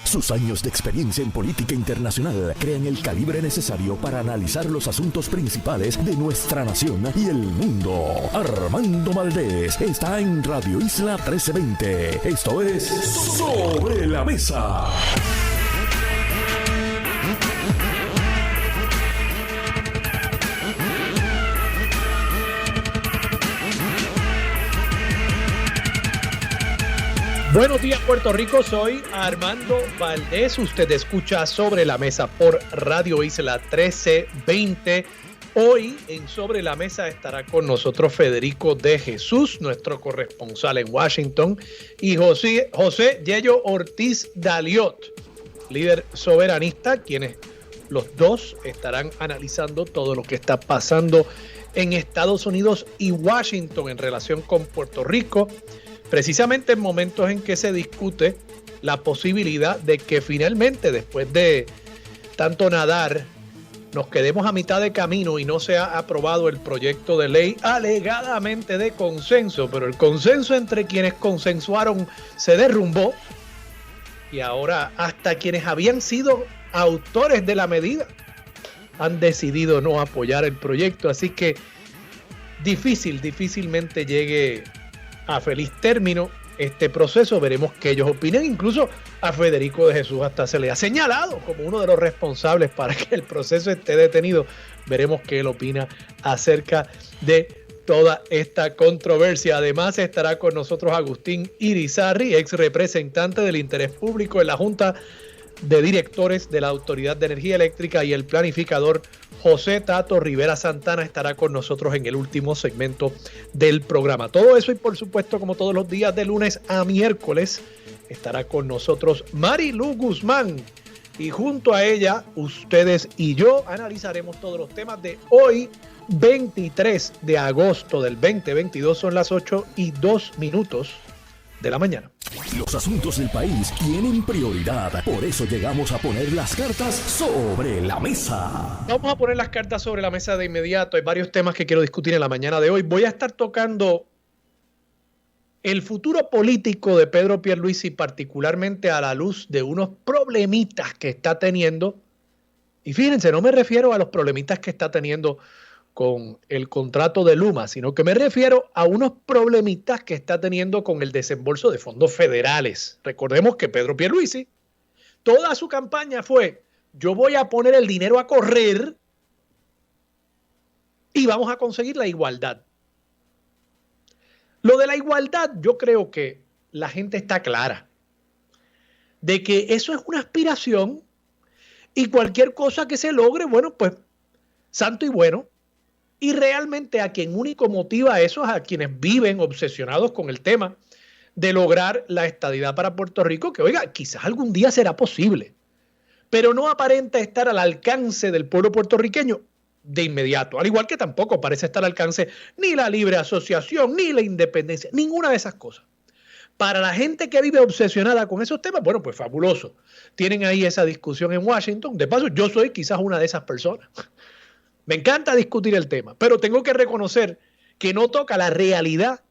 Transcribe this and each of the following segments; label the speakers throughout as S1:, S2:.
S1: Sus años de experiencia en política internacional crean el calibre necesario para analizar los asuntos principales de nuestra nación y el mundo. Armando Valdés está en Radio Isla 1320. Esto es Sobre la Mesa.
S2: Buenos días, Puerto Rico. Soy Armando Valdés. Usted escucha Sobre la Mesa por Radio Isla 1320. Hoy en Sobre la Mesa estará con nosotros Federico de Jesús, nuestro corresponsal en Washington, y José Yello Ortiz Daliot, líder soberanista, quienes los dos estarán analizando todo lo que está pasando en Estados Unidos y Washington en relación con Puerto Rico, precisamente en momentos en que se discute la posibilidad de que finalmente, después de tanto nadar, nos quedemos a mitad de camino y no se ha aprobado el proyecto de ley alegadamente de consenso, pero el consenso entre quienes consensuaron se derrumbó y ahora hasta quienes habían sido autores de la medida han decidido no apoyar el proyecto, así que difícilmente llegue a feliz término este proceso. Veremos qué ellos opinan. Incluso a Federico de Jesús hasta se le ha señalado como uno de los responsables para que el proceso esté detenido. Veremos qué él opina acerca de toda esta controversia. Además estará con nosotros Agustín Irizarry, ex representante del interés público en la Junta de Directores de la Autoridad de Energía Eléctrica, y el planificador José Tato Rivera Santana estará con nosotros en el último segmento del programa. Todo eso y por supuesto, como todos los días de lunes a miércoles, estará con nosotros Marilu Guzmán, y junto a ella, ustedes y yo analizaremos todos los temas de hoy, 23 de agosto del 2022. Son las 8:02 de la mañana.
S1: Los asuntos del país tienen prioridad, por eso llegamos a poner las cartas sobre la mesa.
S2: Vamos a poner las cartas sobre la mesa de inmediato. Hay varios temas que quiero discutir en la mañana de hoy. Voy a estar tocando el futuro político de Pedro Pierluisi, particularmente a la luz de unos problemitas que está teniendo. Y fíjense, no me refiero a los problemitas que está teniendo con el contrato de Luma, sino que me refiero a unos problemitas que está teniendo con el desembolso de fondos federales. Recordemos que Pedro Pierluisi, toda su campaña fue: yo voy a poner el dinero a correr y vamos a conseguir la igualdad. Lo de la igualdad, yo creo que la gente está clara de que eso es una aspiración y cualquier cosa que se logre, bueno, pues santo y bueno. Y realmente a quien único motiva eso es a quienes viven obsesionados con el tema de lograr la estadidad para Puerto Rico, que oiga, quizás algún día será posible, pero no aparenta estar al alcance del pueblo puertorriqueño de inmediato, al igual que tampoco parece estar al alcance ni la libre asociación, ni la independencia, ninguna de esas cosas. Para la gente que vive obsesionada con esos temas, bueno, pues fabuloso. Tienen ahí esa discusión en Washington. De paso, yo soy quizás una de esas personas. Me encanta discutir el tema, pero tengo que reconocer que no toca la realidad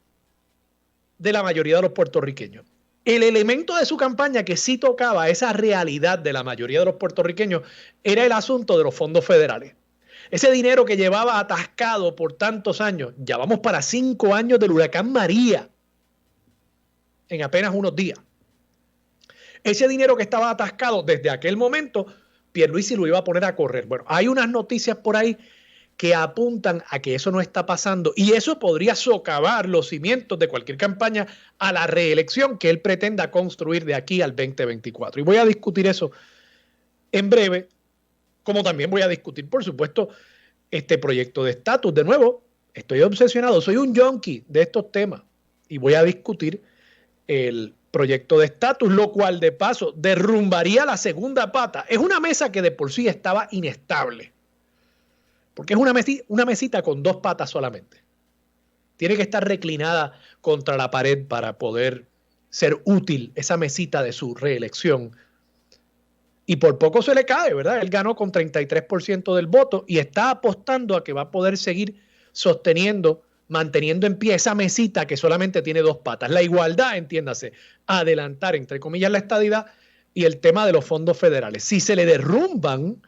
S2: de la mayoría de los puertorriqueños. El elemento de su campaña que sí tocaba esa realidad de la mayoría de los puertorriqueños era el asunto de los fondos federales. Ese dinero que llevaba atascado por tantos años, ya vamos para 5 años del huracán María, en apenas unos días. Ese dinero que estaba atascado desde aquel momento, Pierluisi lo iba a poner a correr. Bueno, hay unas noticias por ahí que apuntan a que eso no está pasando, y eso podría socavar los cimientos de cualquier campaña a la reelección que él pretenda construir de aquí al 2024. Y voy a discutir eso en breve, como también voy a discutir, por supuesto, este proyecto de estatus. De nuevo, estoy obsesionado, soy un junkie de estos temas, y voy a discutir el proyecto de estatus, lo cual de paso derrumbaría la segunda pata. Es una mesa que de por sí estaba inestable, porque es una mesita con 2 patas solamente. Tiene que estar reclinada contra la pared para poder ser útil esa mesita de su reelección. Y por poco se le cae, ¿verdad? Él ganó con 33% del voto y está apostando a que va a poder seguir sosteniendo, manteniendo en pie esa mesita que solamente tiene 2 patas. La igualdad, entiéndase, adelantar, entre comillas, la estadidad y el tema de los fondos federales. Si se le derrumban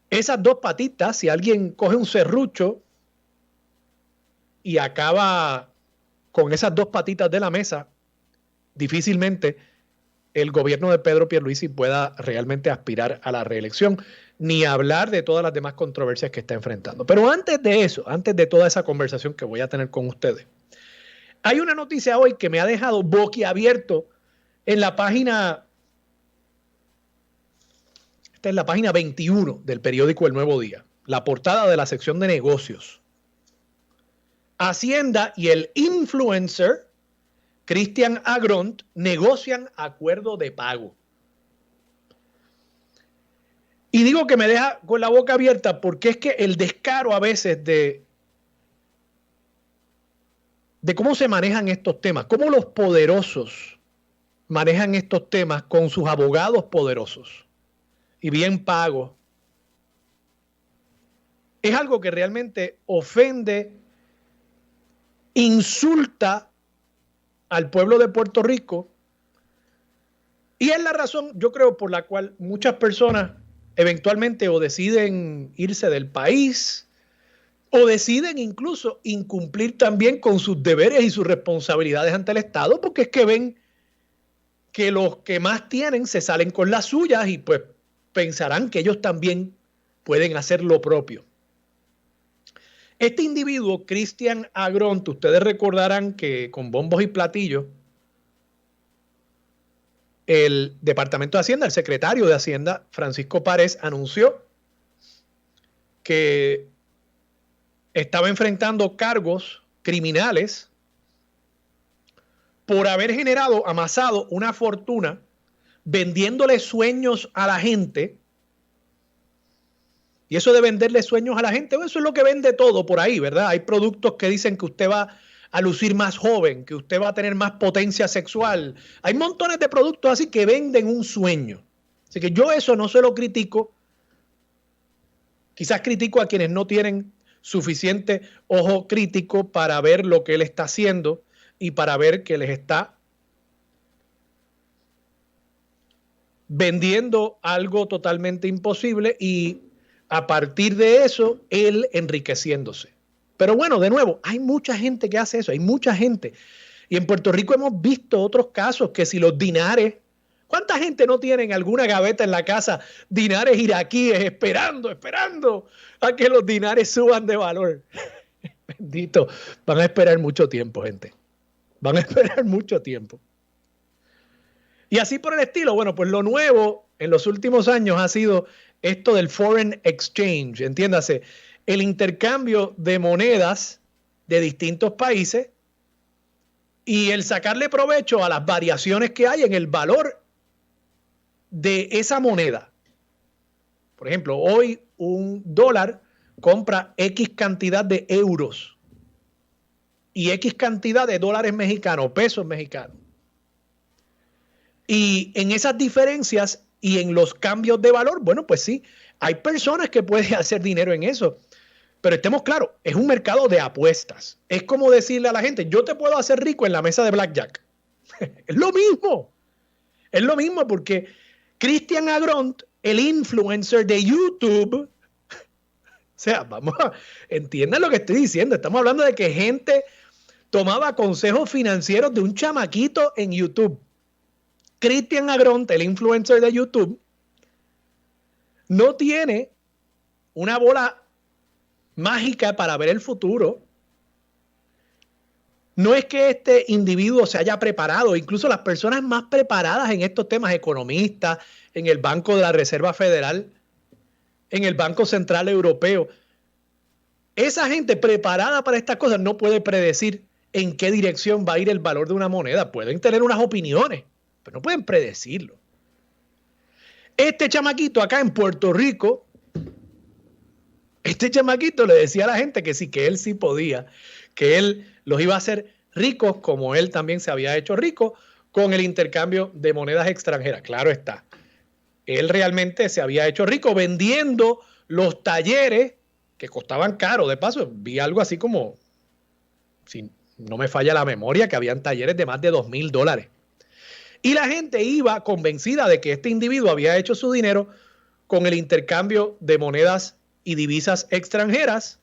S2: esas dos patitas, si alguien coge un serrucho y acaba con esas dos patitas de la mesa, difícilmente el gobierno de Pedro Pierluisi pueda realmente aspirar a la reelección, ni hablar de todas las demás controversias que está enfrentando. Pero antes de eso, antes de toda esa conversación que voy a tener con ustedes, hay una noticia hoy que me ha dejado boquiabierto en la página, esta es la página 21 del periódico El Nuevo Día, la portada de la sección de negocios. Hacienda y el influencer Christian Agront negocian acuerdo de pago. Y digo que me deja con la boca abierta porque es que el descaro a veces de cómo se manejan estos temas, cómo los poderosos manejan estos temas con sus abogados poderosos y bien pagos, es algo que realmente ofende, insulta al pueblo de Puerto Rico, y es la razón, yo creo, por la cual muchas personas eventualmente o deciden irse del país o deciden incluso incumplir también con sus deberes y sus responsabilidades ante el Estado, porque es que ven que los que más tienen se salen con las suyas y pues pensarán que ellos también pueden hacer lo propio. Este individuo, Christian Agront, ustedes recordarán que con bombos y platillos, el Departamento de Hacienda, el secretario de Hacienda, Francisco Párez, anunció que estaba enfrentando cargos criminales por haber amasado una fortuna vendiéndole sueños a la gente. Y eso de venderle sueños a la gente, eso es lo que vende todo por ahí, ¿verdad? Hay productos que dicen que usted va a lucir más joven, que usted va a tener más potencia sexual. Hay montones de productos así que venden un sueño. Así que yo eso no se lo critico. Quizás critico a quienes no tienen suficiente ojo crítico para ver lo que él está haciendo y para ver que les está vendiendo algo totalmente imposible y a partir de eso, él enriqueciéndose. Pero bueno, de nuevo, hay mucha gente que hace eso, hay mucha gente. Y en Puerto Rico hemos visto otros casos que si los dinares, ¿cuánta gente no tiene en alguna gaveta en la casa dinares iraquíes esperando a que los dinares suban de valor? Bendito, van a esperar mucho tiempo, gente. Van a esperar mucho tiempo. Y así por el estilo, bueno, pues lo nuevo en los últimos años ha sido esto del foreign exchange, entiéndase, el intercambio de monedas de distintos países y el sacarle provecho a las variaciones que hay en el valor de esa moneda. Por ejemplo, hoy un dólar compra X cantidad de euros y X cantidad de dólares mexicanos, pesos mexicanos. Y en esas diferencias y en los cambios de valor, bueno, pues sí, hay personas que pueden hacer dinero en eso. Pero estemos claros, es un mercado de apuestas. Es como decirle a la gente, yo te puedo hacer rico en la mesa de blackjack. Es lo mismo. Es lo mismo porque Christian Agront, el influencer de YouTube, o sea, entiendan lo que estoy diciendo. Estamos hablando de que gente tomaba consejos financieros de un chamaquito en YouTube. Christian Agront, el influencer de YouTube, no tiene una bola mágica para ver el futuro. No es que este individuo se haya preparado, incluso las personas más preparadas en estos temas, economistas, en el Banco de la Reserva Federal, en el Banco Central Europeo, esa gente preparada para estas cosas no puede predecir en qué dirección va a ir el valor de una moneda. Pueden tener unas opiniones, pero no pueden predecirlo. Este chamaquito acá en Puerto Rico, este chamaquito le decía a la gente que sí, que él sí podía, que él los iba a hacer ricos como él también se había hecho rico con el intercambio de monedas extranjeras. Claro está. Él realmente se había hecho rico vendiendo los talleres que costaban caro. De paso, vi algo así como, si no me falla la memoria, que habían talleres de más de $2,000. Y la gente iba convencida de que este individuo había hecho su dinero con el intercambio de monedas y divisas extranjeras.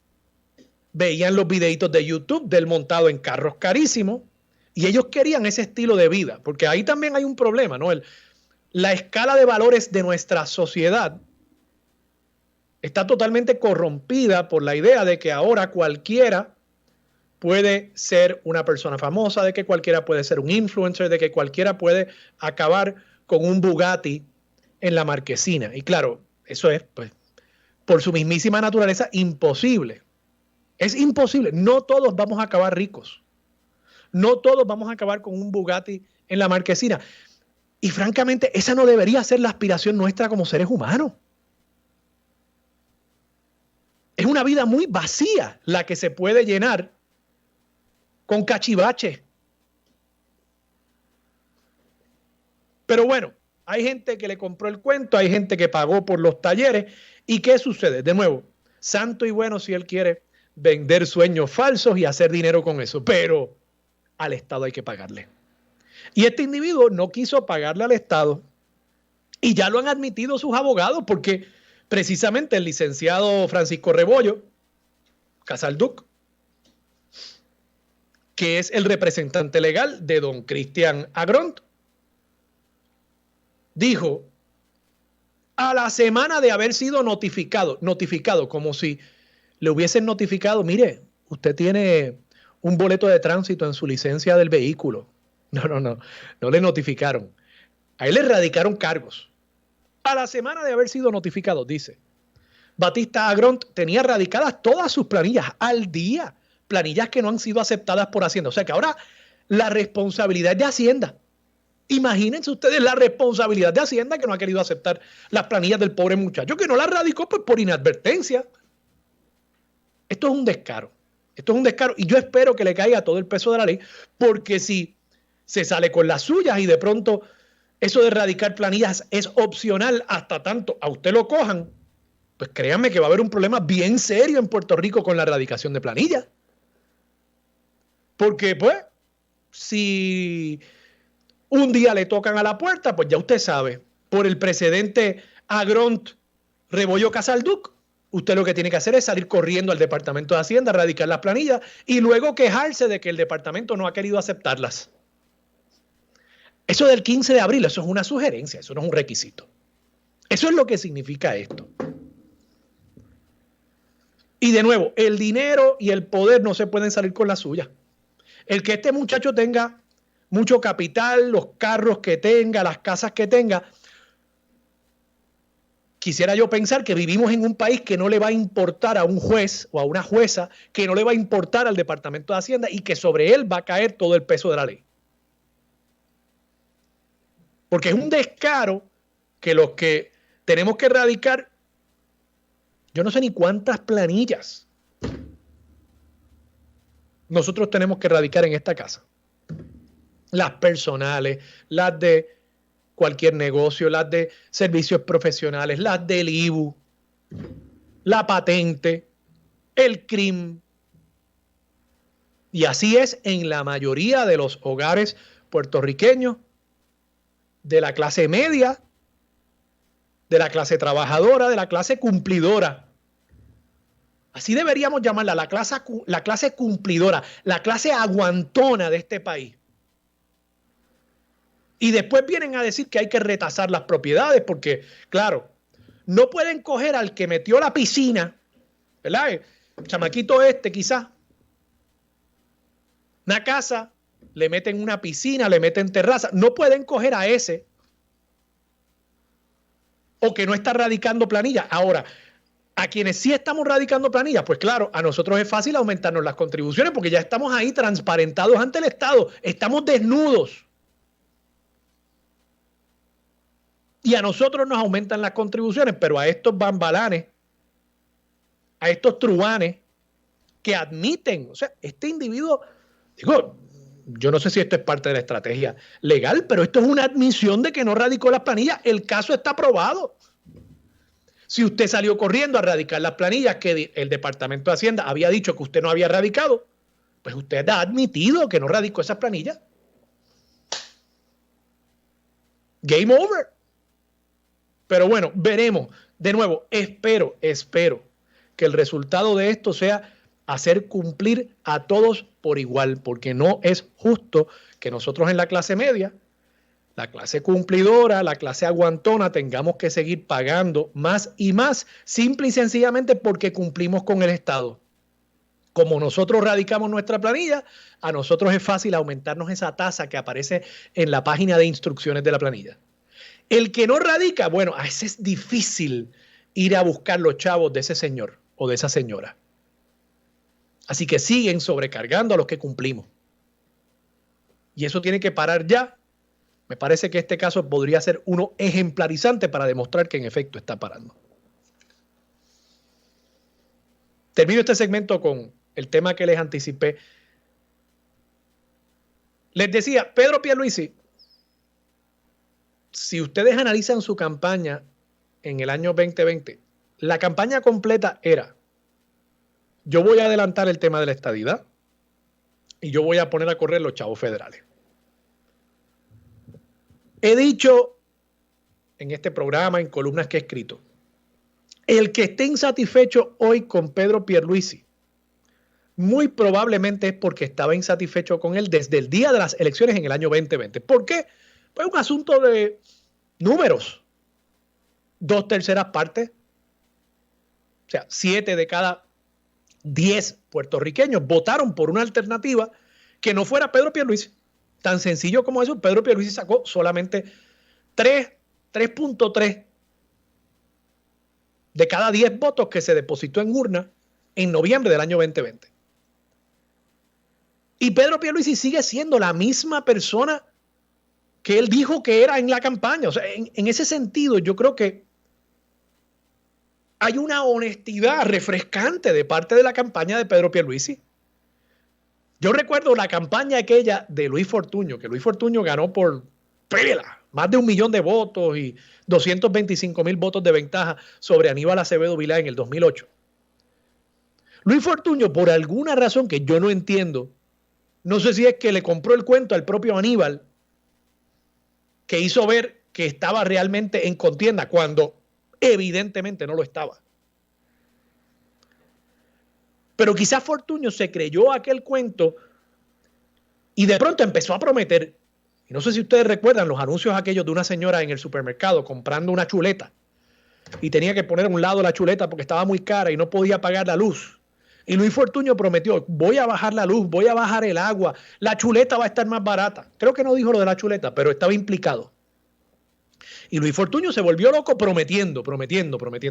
S2: Veían los videitos de YouTube del montado en carros carísimos y ellos querían ese estilo de vida, porque ahí también hay un problema, ¿no? La escala de valores de nuestra sociedad está totalmente corrompida por la idea de que ahora cualquiera puede ser una persona famosa, de que cualquiera puede ser un influencer, de que cualquiera puede acabar con un Bugatti en la marquesina. Y claro, eso es, pues, por su mismísima naturaleza, imposible. Es imposible. No todos vamos a acabar ricos. No todos vamos a acabar con un Bugatti en la marquesina. Y francamente, esa no debería ser la aspiración nuestra como seres humanos. Es una vida muy vacía la que se puede llenar con cachivache. Pero bueno, hay gente que le compró el cuento, hay gente que pagó por los talleres. ¿Y qué sucede? De nuevo, santo y bueno si él quiere vender sueños falsos y hacer dinero con eso, pero al Estado hay que pagarle. Y este individuo no quiso pagarle al Estado y ya lo han admitido sus abogados porque precisamente el licenciado Francisco Rebollo Casalduc, que es el representante legal de don Cristian Agront, dijo a la semana de haber sido notificado como si le hubiesen notificado, mire, usted tiene un boleto de tránsito en su licencia del vehículo. No le notificaron. A él le radicaron cargos. A la semana de haber sido notificado, dice, Batista Agront tenía radicadas todas sus planillas al día, planillas que no han sido aceptadas por Hacienda. O sea que ahora la responsabilidad de Hacienda. Imagínense ustedes la responsabilidad de Hacienda que no ha querido aceptar las planillas del pobre muchacho, que no las radicó pues, por inadvertencia. Esto es un descaro. Esto es un descaro y yo espero que le caiga todo el peso de la ley, porque si se sale con las suyas y de pronto eso de erradicar planillas es opcional hasta tanto a usted lo cojan, pues créanme que va a haber un problema bien serio en Puerto Rico con la erradicación de planillas. Porque pues, si un día le tocan a la puerta, pues ya usted sabe, por el precedente Agront Rebollo Casalduc, usted lo que tiene que hacer es salir corriendo al Departamento de Hacienda, erradicar las planillas y luego quejarse de que el departamento no ha querido aceptarlas. Eso del 15 de abril, eso es una sugerencia, eso no es un requisito. Eso es lo que significa esto. Y de nuevo, el dinero y el poder no se pueden salir con la suya. El que este muchacho tenga mucho capital, los carros que tenga, las casas que tenga, quisiera yo pensar que vivimos en un país que no le va a importar a un juez o a una jueza, que no le va a importar al Departamento de Hacienda y que sobre él va a caer todo el peso de la ley. Porque es un descaro que los que tenemos que erradicar, yo no sé ni cuántas planillas nosotros tenemos que erradicar en esta casa. Las personales, las de cualquier negocio, las de servicios profesionales, las del IBU, la patente, el CRIM. Y así es en la mayoría de los hogares puertorriqueños, de la clase media, de la clase trabajadora, de la clase cumplidora. Así deberíamos llamarla, la clase cumplidora, la clase aguantona de este país. Y después vienen a decir que hay que retasar las propiedades porque, claro, no pueden coger al que metió la piscina, ¿verdad? El chamaquito este quizás. Una casa, le meten una piscina, le meten terraza. No pueden coger a ese o que no está radicando planilla. Ahora, a quienes sí estamos radicando planillas, pues claro, a nosotros es fácil aumentarnos las contribuciones porque ya estamos ahí transparentados ante el Estado, estamos desnudos. Y a nosotros nos aumentan las contribuciones, pero a estos bambalanes, a estos truanes que admiten, o sea, este individuo, digo, yo no sé si esto es parte de la estrategia legal, pero esto es una admisión de que no radicó las planillas. El caso está aprobado. Si usted salió corriendo a radicar las planillas que el Departamento de Hacienda había dicho que usted no había radicado, pues usted ha admitido que no radicó esas planillas. Game over. Pero bueno, veremos. De nuevo, espero que el resultado de esto sea hacer cumplir a todos por igual, porque no es justo que nosotros en la clase media, la clase cumplidora, la clase aguantona, tengamos que seguir pagando más y más, simple y sencillamente porque cumplimos con el Estado. Como nosotros radicamos nuestra planilla, a nosotros es fácil aumentarnos esa tasa que aparece en la página de instrucciones de la planilla. El que no radica, bueno, a ese es difícil ir a buscar los chavos de ese señor o de esa señora. Así que siguen sobrecargando a los que cumplimos. Y eso tiene que parar ya. Me parece que este caso podría ser uno ejemplarizante para demostrar que en efecto está parando. Termino este segmento con el tema que les anticipé. Les decía, Pedro Pierluisi, si ustedes analizan su campaña en el año 2020, la campaña completa era: yo voy a adelantar el tema de la estadidad y yo voy a poner a correr los chavos federales. He dicho en este programa, en columnas que he escrito, el que esté insatisfecho hoy con Pedro Pierluisi, muy probablemente es porque estaba insatisfecho con él desde el día de las elecciones en el año 2020. ¿Por qué? Pues un asunto de números. 2/3 partes, o sea, 7 de cada 10 puertorriqueños votaron por una alternativa que no fuera Pedro Pierluisi. Tan sencillo como eso. Pedro Pierluisi sacó solamente 3.3 de cada 10 votos que se depositó en urna en noviembre del año 2020. Y Pedro Pierluisi sigue siendo la misma persona que él dijo que era en la campaña. O sea, en ese sentido, yo creo que hay una honestidad refrescante de parte de la campaña de Pedro Pierluisi. Yo recuerdo la campaña aquella de Luis Fortuño, que Luis Fortuño ganó por pela, más de 1 millón de votos y 225,000 votos de ventaja sobre Aníbal Acevedo Vilá en el 2008. Luis Fortuño, por alguna razón que yo no entiendo, no sé si es que le compró el cuento al propio Aníbal, que hizo ver que estaba realmente en contienda cuando evidentemente no lo estaba. Pero quizás Fortuño se creyó aquel cuento y de pronto empezó a prometer. Y no sé si ustedes recuerdan los anuncios aquellos de una señora en el supermercado comprando una chuleta y tenía que poner a un lado la chuleta porque estaba muy cara y no podía pagar la luz. Y Luis Fortuño prometió: voy a bajar la luz, voy a bajar el agua, la chuleta va a estar más barata. Creo que no dijo lo de la chuleta, pero estaba implicado. Y Luis Fortuño se volvió loco prometiendo.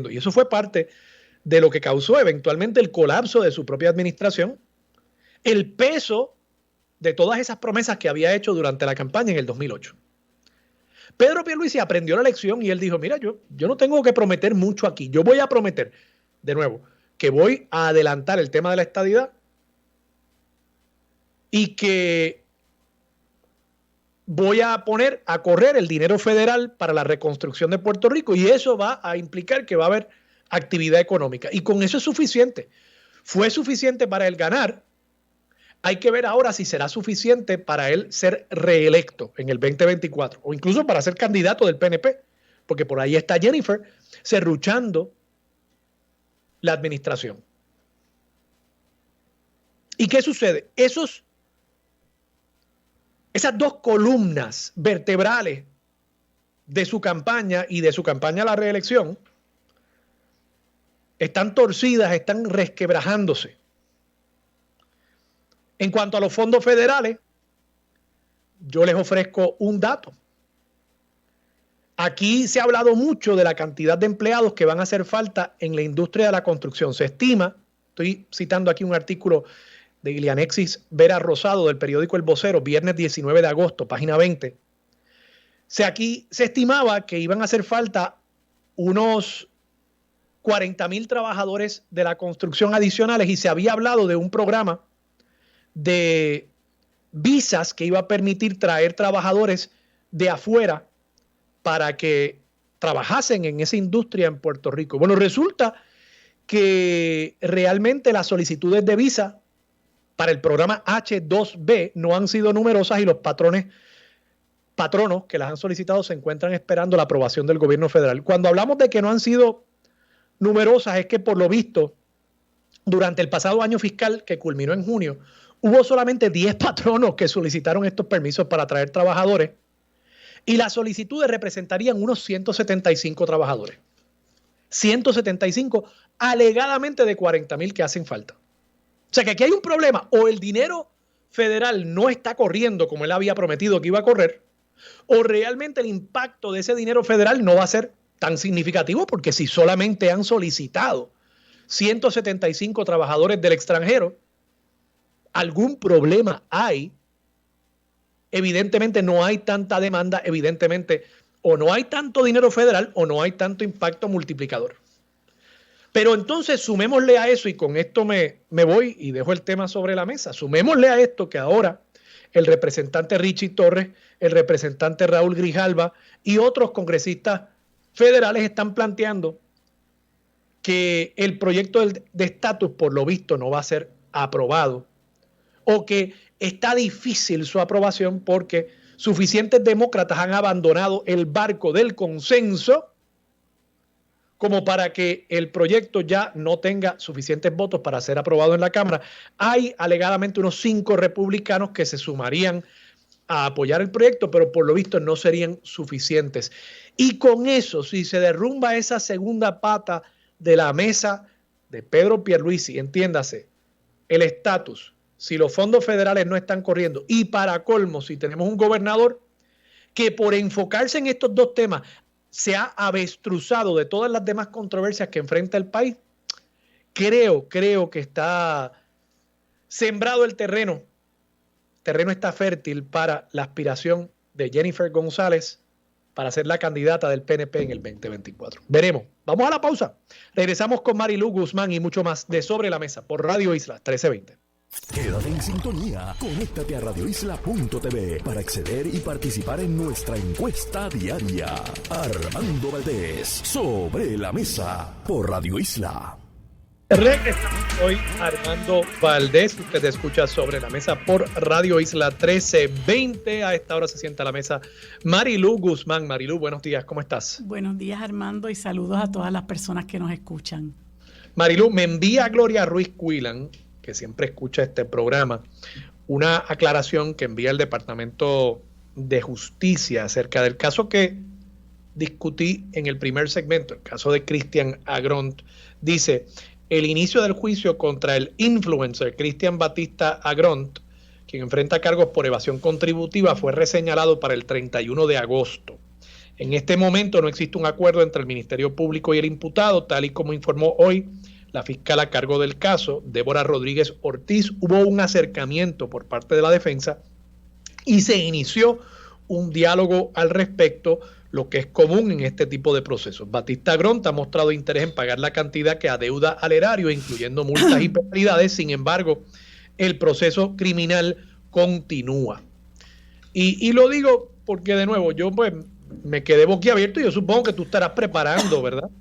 S2: Y eso fue parte de lo que causó eventualmente el colapso de su propia administración, el peso de todas esas promesas que había hecho durante la campaña en el 2008. Pedro Pierluisi aprendió la lección y él dijo: mira, yo no tengo que prometer mucho aquí. Yo voy a prometer, de nuevo, que voy a adelantar el tema de la estadidad y que voy a poner a correr el dinero federal para la reconstrucción de Puerto Rico, y eso va a implicar que va a haber actividad económica. Y con eso es suficiente. Fue suficiente para él ganar. Hay que ver ahora si será suficiente para él ser reelecto en el 2024 o incluso para ser candidato del PNP, porque por ahí está Jennifer serruchando la administración. ¿Y qué sucede? Esas dos columnas vertebrales de su campaña y de su campaña a la reelección están torcidas, están resquebrajándose. En cuanto a los fondos federales, yo les ofrezco un dato. Aquí se ha hablado mucho de la cantidad de empleados que van a hacer falta en la industria de la construcción. Se estima, estoy citando aquí un artículo de Ilianexis Vera Rosado del periódico El Vocero, viernes 19 de agosto, página 20. Aquí se estimaba que iban a hacer falta unos 40,000 trabajadores de la construcción adicionales, y se había hablado de un programa de visas que iba a permitir traer trabajadores de afuera para que trabajasen en esa industria en Puerto Rico. Bueno, resulta que realmente las solicitudes de visa para el programa H-2B no han sido numerosas y los patrones patronos que las han solicitado se encuentran esperando la aprobación del gobierno federal. Cuando hablamos de que no han sido numerosas, es que por lo visto, durante el pasado año fiscal que culminó en junio, hubo solamente 10 patronos que solicitaron estos permisos para traer trabajadores y las solicitudes representarían unos 175 trabajadores. 175 alegadamente de 40,000 que hacen falta. O sea que aquí hay un problema. O el dinero federal no está corriendo como él había prometido que iba a correr, o realmente el impacto de ese dinero federal no va a ser tan significativo, porque si solamente han solicitado 175 trabajadores del extranjero, algún problema hay. Evidentemente no hay tanta demanda, evidentemente o no hay tanto dinero federal o no hay tanto impacto multiplicador. Pero entonces sumémosle a eso, y con esto me voy y dejo el tema sobre la mesa, sumémosle a esto que ahora el representante Richie Torres, el representante Raúl Grijalva y otros congresistas federales están planteando que el proyecto de estatus por lo visto no va a ser aprobado, o que está difícil su aprobación porque suficientes demócratas han abandonado el barco del consenso como para que el proyecto ya no tenga suficientes votos para ser aprobado en la Cámara. Hay alegadamente unos 5 republicanos que se sumarían a apoyar el proyecto, pero por lo visto no serían suficientes. Y con eso, si se derrumba esa segunda pata de la mesa de Pedro Pierluisi, entiéndase, el estatus, si los fondos federales no están corriendo, y para colmo, si tenemos un gobernador que por enfocarse en estos dos temas se ha avestruzado de todas las demás controversias que enfrenta el país, creo que está sembrado el terreno. El terreno está fértil para la aspiración de Jennifer González para ser la candidata del PNP en el 2024. Veremos. Vamos a la pausa. Regresamos con Marilu Guzmán y mucho más de Sobre la Mesa por Radio Isla 1320.
S1: Quédate en sintonía, conéctate a radioisla.tv para acceder y participar en nuestra encuesta diaria. Armando Valdés, Sobre la Mesa, por Radio Isla.
S2: Regresamos hoy, Armando Valdés. Usted escucha Sobre la Mesa por Radio Isla 1320. A esta hora se sienta a la mesa Marilu Guzmán. Marilu, buenos días, ¿cómo estás?
S3: Buenos días, Armando, y saludos a todas las personas que nos escuchan.
S2: Marilu, me envía Gloria Ruiz Cuilan, que siempre escucha este programa, una aclaración que envía el Departamento de Justicia acerca del caso que discutí en el primer segmento, el caso de Cristian Agront. Dice: el inicio del juicio contra el influencer Cristian Batista Agront, quien enfrenta cargos por evasión contributiva, fue reseñalado para el 31 de agosto. En este momento no existe un acuerdo entre el Ministerio Público y el imputado, tal y como informó hoy la fiscal a cargo del caso, Débora Rodríguez Ortiz. Hubo un acercamiento por parte de la defensa y se inició un diálogo al respecto, lo que es común en este tipo de procesos. Batista Agront ha mostrado interés en pagar la cantidad que adeuda al erario, incluyendo multas y penalidades. Sin embargo, el proceso criminal continúa. Y lo digo porque, de nuevo, yo pues me quedé boquiabierto y yo supongo que tú estarás preparando, ¿verdad?,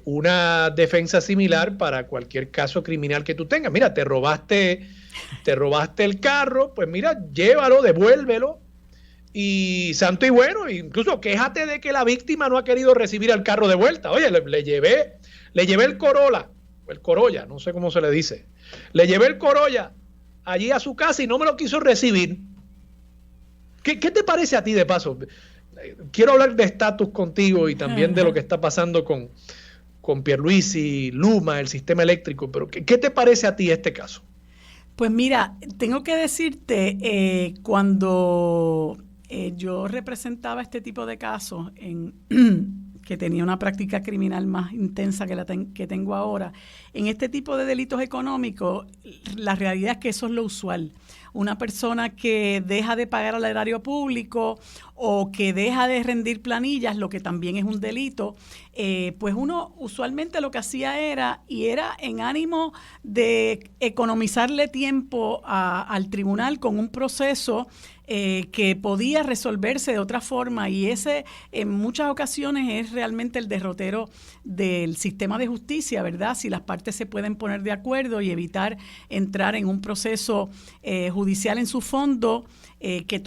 S2: una defensa similar para cualquier caso criminal que tú tengas. Mira, te robaste el carro, pues mira, llévalo, devuélvelo y santo y bueno. Incluso quéjate de que la víctima no ha querido recibir el carro de vuelta. Oye, le llevé el Corolla, o el Corolla, no sé cómo se le dice. Le llevé el Corolla allí a su casa y no me lo quiso recibir. ¿Qué te parece a ti, de paso? Quiero hablar de estatus contigo y también de lo que está pasando con Pierluisi, Luma, el sistema eléctrico, pero ¿qué te parece a ti este caso?
S3: Pues mira, tengo que decirte, cuando yo representaba este tipo de casos, que tenía una práctica criminal más intensa que tengo ahora, en este tipo de delitos económicos, la realidad es que eso es lo usual. Una persona que deja de pagar al erario público o que deja de rendir planillas, lo que también es un delito, pues uno usualmente lo que hacía era en ánimo de economizarle tiempo al tribunal con un proceso que podía resolverse de otra forma, y ese en muchas ocasiones es realmente el derrotero del sistema de justicia, ¿verdad? Si las partes se pueden poner de acuerdo y evitar entrar en un proceso judicial en su fondo que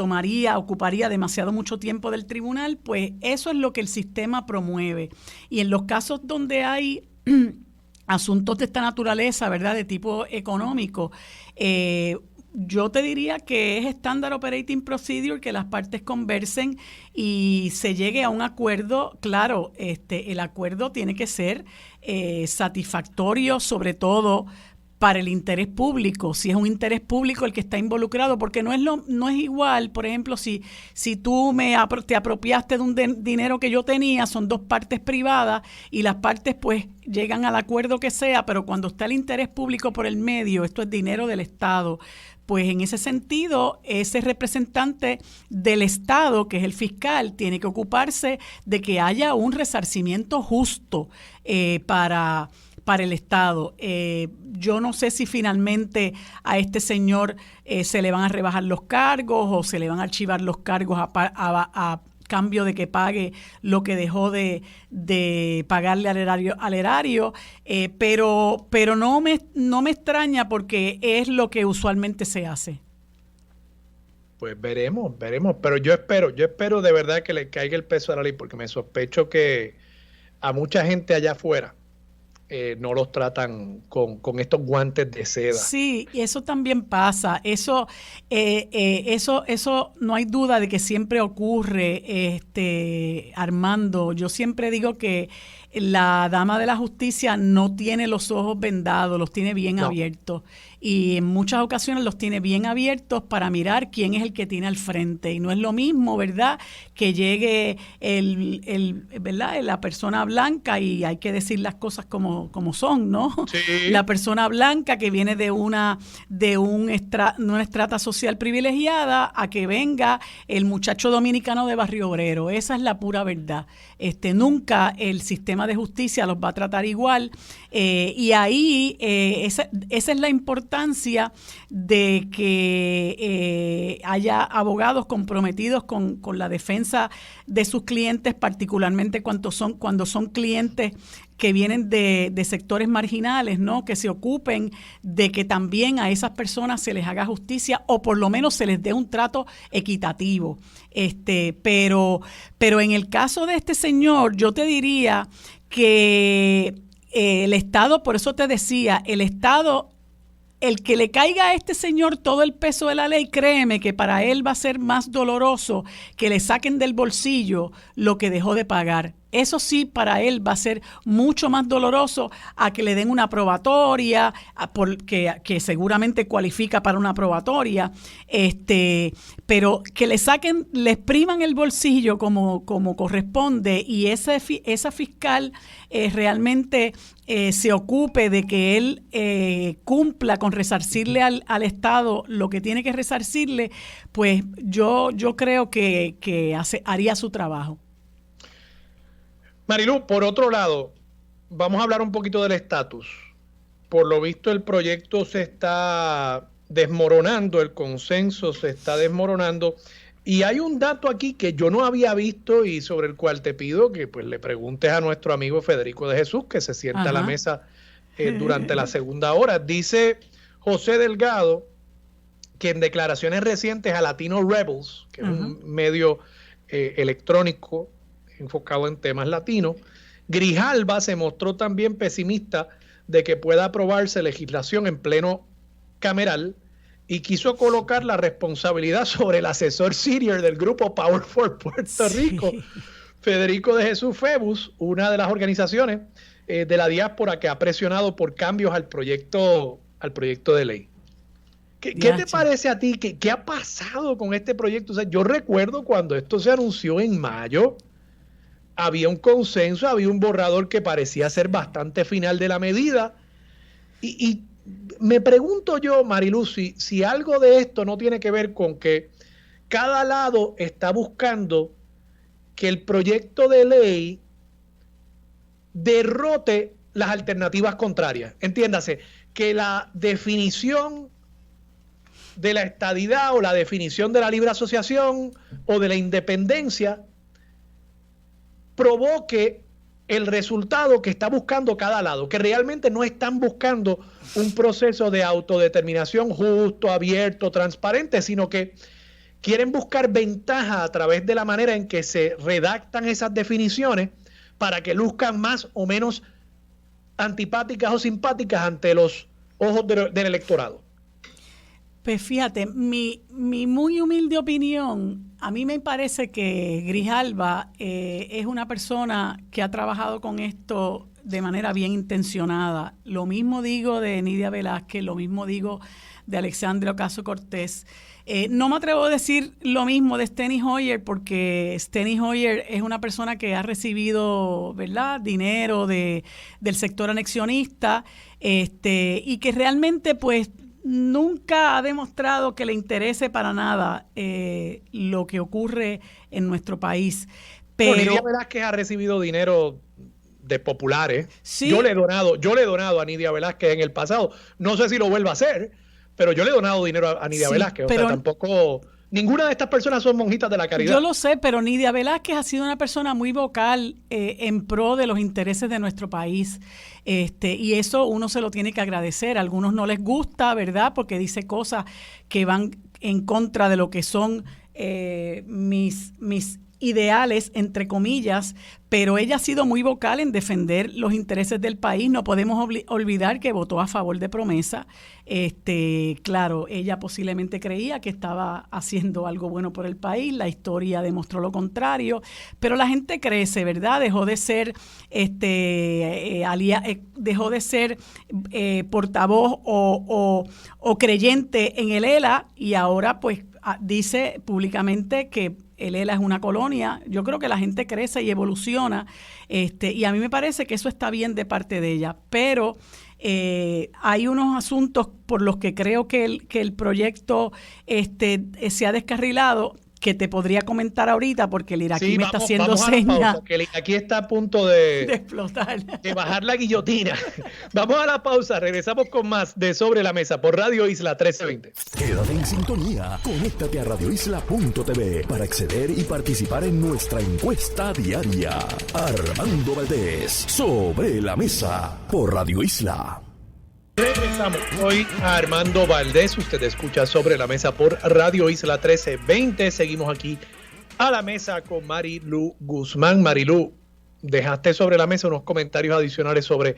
S3: ocuparía demasiado mucho tiempo del tribunal, pues eso es lo que el sistema promueve. Y en los casos donde hay asuntos de esta naturaleza, ¿verdad?, de tipo económico, yo te diría que es Standard Operating Procedure que las partes conversen y se llegue a un acuerdo. Claro, el acuerdo tiene que ser satisfactorio, sobre todo para el interés público, si es un interés público el que está involucrado, porque no es igual, por ejemplo, si tú te apropiaste de un dinero que yo tenía, son dos partes privadas y las partes pues llegan al acuerdo que sea, pero cuando está el interés público por el medio, esto es dinero del Estado, pues en ese sentido, ese representante del Estado, que es el fiscal, tiene que ocuparse de que haya un resarcimiento justo para el Estado. Yo no sé si finalmente a este señor se le van a rebajar los cargos o se le van a archivar los cargos a cambio de que pague lo que dejó de pagarle al erario, pero no me extraña porque es lo que usualmente se hace.
S2: Pues veremos, pero yo espero de verdad que le caiga el peso a la ley, porque me sospecho que a mucha gente allá afuera no los tratan con estos guantes de seda.
S3: Sí, y eso también pasa. Eso no hay duda de que siempre ocurre, Armando. Yo siempre digo que la dama de la justicia no tiene los ojos vendados, los tiene bien abiertos. Y en muchas ocasiones los tiene bien abiertos para mirar quién es el que tiene al frente. Y no es lo mismo, ¿verdad?, que llegue ¿verdad?, la persona blanca, y hay que decir las cosas como son, ¿no?
S2: Sí.
S3: La persona blanca que viene de una estrata social privilegiada, a que venga el muchacho dominicano de Barrio Obrero. Esa es la pura verdad. Nunca el sistema de justicia los va a tratar igual, y ahí esa es la importancia de que haya abogados comprometidos con la defensa de sus clientes, particularmente cuando son clientes que vienen de sectores marginales, ¿no?, que se ocupen de que también a esas personas se les haga justicia, o por lo menos se les dé un trato equitativo. Pero en el caso de este señor, yo te diría que el Estado, por eso te decía, el Estado, el que le caiga a este señor todo el peso de la ley, créeme que para él va a ser más doloroso que le saquen del bolsillo lo que dejó de pagar. Eso sí, para él va a ser mucho más doloroso a que le den una probatoria, que seguramente cualifica para una probatoria, pero que le expriman el bolsillo como corresponde, y esa fiscal realmente se ocupe de que él cumpla con resarcirle al Estado lo que tiene que resarcirle, pues yo creo que haría su trabajo.
S2: Marilu, por otro lado, vamos a hablar un poquito del estatus. Por lo visto, el proyecto se está desmoronando, el consenso se está desmoronando, y hay un dato aquí que yo no había visto y sobre el cual te pido que pues le preguntes a nuestro amigo Federico de Jesús, que se sienta a la mesa durante la segunda hora. Dice José Delgado que en declaraciones recientes a Latino Rebels, que es un medio electrónico enfocado en temas latinos, Grijalva se mostró también pesimista de que pueda aprobarse legislación en pleno cameral, y quiso colocar la responsabilidad sobre el asesor senior del grupo Power for Puerto Rico, Federico de Jesús Febus, una de las organizaciones de la diáspora que ha presionado por cambios al proyecto de ley. ¿Qué te parece a ti? ¿Qué ha pasado con este proyecto? O sea, yo recuerdo cuando esto se anunció en mayo, había un consenso, había un borrador que parecía ser bastante final de la medida. Y me pregunto yo, Marilu, si algo de esto no tiene que ver con que cada lado está buscando que el proyecto de ley derrote las alternativas contrarias. Entiéndase, que la definición de la estadidad o la definición de la libre asociación o de la independencia provoque el resultado que está buscando cada lado, que realmente no están buscando un proceso de autodeterminación justo, abierto, transparente, sino que quieren buscar ventaja a través de la manera en que se redactan esas definiciones para que luzcan más o menos antipáticas o simpáticas ante los ojos del electorado.
S3: Pues fíjate, mi muy humilde opinión, a mí me parece que Grijalva es una persona que ha trabajado con esto de manera bien intencionada. Lo mismo digo de Nidia Velázquez, lo mismo digo de Alexandria Ocasio-Cortez. No me atrevo a decir lo mismo de Steny Hoyer, porque Steny Hoyer es una persona que ha recibido, ¿verdad?, dinero del sector anexionista, y que realmente pues nunca ha demostrado que le interese para nada lo que ocurre en nuestro país. Pero
S2: Nidia Velázquez ha recibido dinero de populares.
S3: ¿Sí?
S2: Yo le he donado a Nidia Velázquez en el pasado. No sé si lo vuelva a hacer, pero yo le he donado dinero a Nidia Velázquez. O sea, tampoco... Ninguna de estas personas son monjitas de la caridad.
S3: Yo lo sé, pero Nidia Velázquez ha sido una persona muy vocal en pro de los intereses de nuestro país. Y eso uno se lo tiene que agradecer. A algunos no les gusta, ¿verdad?, porque dice cosas que van en contra de lo que son mis ideales, entre comillas, pero ella ha sido muy vocal en defender los intereses del país. No podemos olvidar que votó a favor de Promesa. Claro, ella posiblemente creía que estaba haciendo algo bueno por el país. La historia demostró lo contrario, pero la gente crece, ¿verdad? Dejó de ser portavoz o creyente en el ELA, y ahora pues dice públicamente que el ELA es una colonia. Yo creo que la gente crece y evoluciona, y a mí me parece que eso está bien de parte de ella, pero hay unos asuntos por los que creo que el proyecto se ha descarrilado, que te podría comentar ahorita, porque el iraquí me está haciendo señas.
S2: Que el iraquí está a punto de
S3: explotar,
S2: de bajar la guillotina. Vamos a la pausa, regresamos con más de Sobre la Mesa por Radio Isla 1320.
S1: Quédate en sintonía, conéctate a radioisla.tv para acceder y participar en nuestra encuesta diaria. Armando Valdés, Sobre la Mesa por Radio Isla.
S2: Regresamos hoy a Armando Valdés. Usted escucha Sobre la Mesa por Radio Isla 1320. Seguimos aquí a la mesa con Marilu Guzmán. Marilu, dejaste sobre la mesa unos comentarios adicionales sobre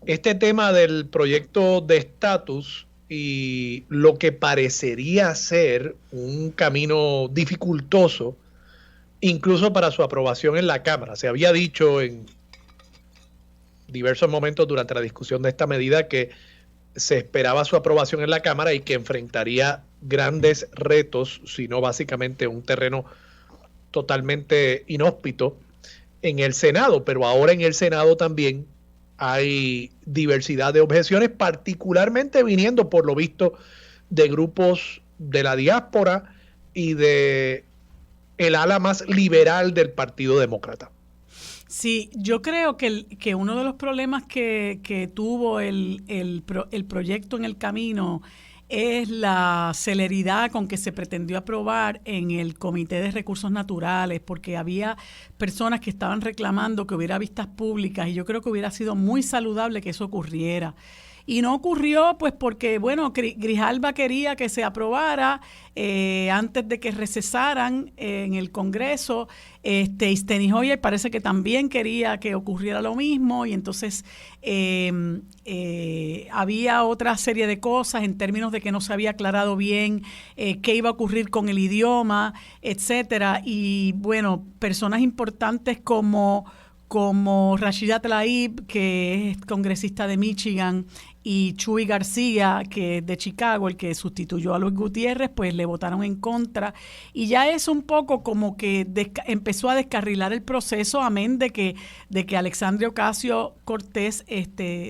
S2: este tema del proyecto de estatus y lo que parecería ser un camino dificultoso, incluso para su aprobación en la Cámara. Se había dicho en diversos momentos durante la discusión de esta medida que se esperaba su aprobación en la Cámara y que enfrentaría grandes retos, si no básicamente un terreno totalmente inhóspito en el Senado. Pero ahora en el Senado también hay diversidad de objeciones, particularmente viniendo, por lo visto, de grupos de la diáspora y de el ala más liberal del Partido Demócrata.
S3: Sí, yo creo que uno de los problemas que tuvo el proyecto en el camino es la celeridad con que se pretendió aprobar en el Comité de Recursos Naturales, porque había personas que estaban reclamando que hubiera vistas públicas, y yo creo que hubiera sido muy saludable que eso ocurriera. Y no ocurrió, pues porque, bueno, Grijalva quería que se aprobara antes de que recesaran en el Congreso. Steny Hoyer parece que también quería que ocurriera lo mismo, y entonces había otra serie de cosas en términos de que no se había aclarado bien qué iba a ocurrir con el idioma, etcétera. Y bueno, personas importantes como Rashida Tlaib, que es congresista de Michigan, y Chuy García, que es de Chicago, el que sustituyó a Luis Gutiérrez, pues le votaron en contra. Y ya es un poco como que empezó a descarrilar el proceso, amén de que Alexandria Ocasio-Cortez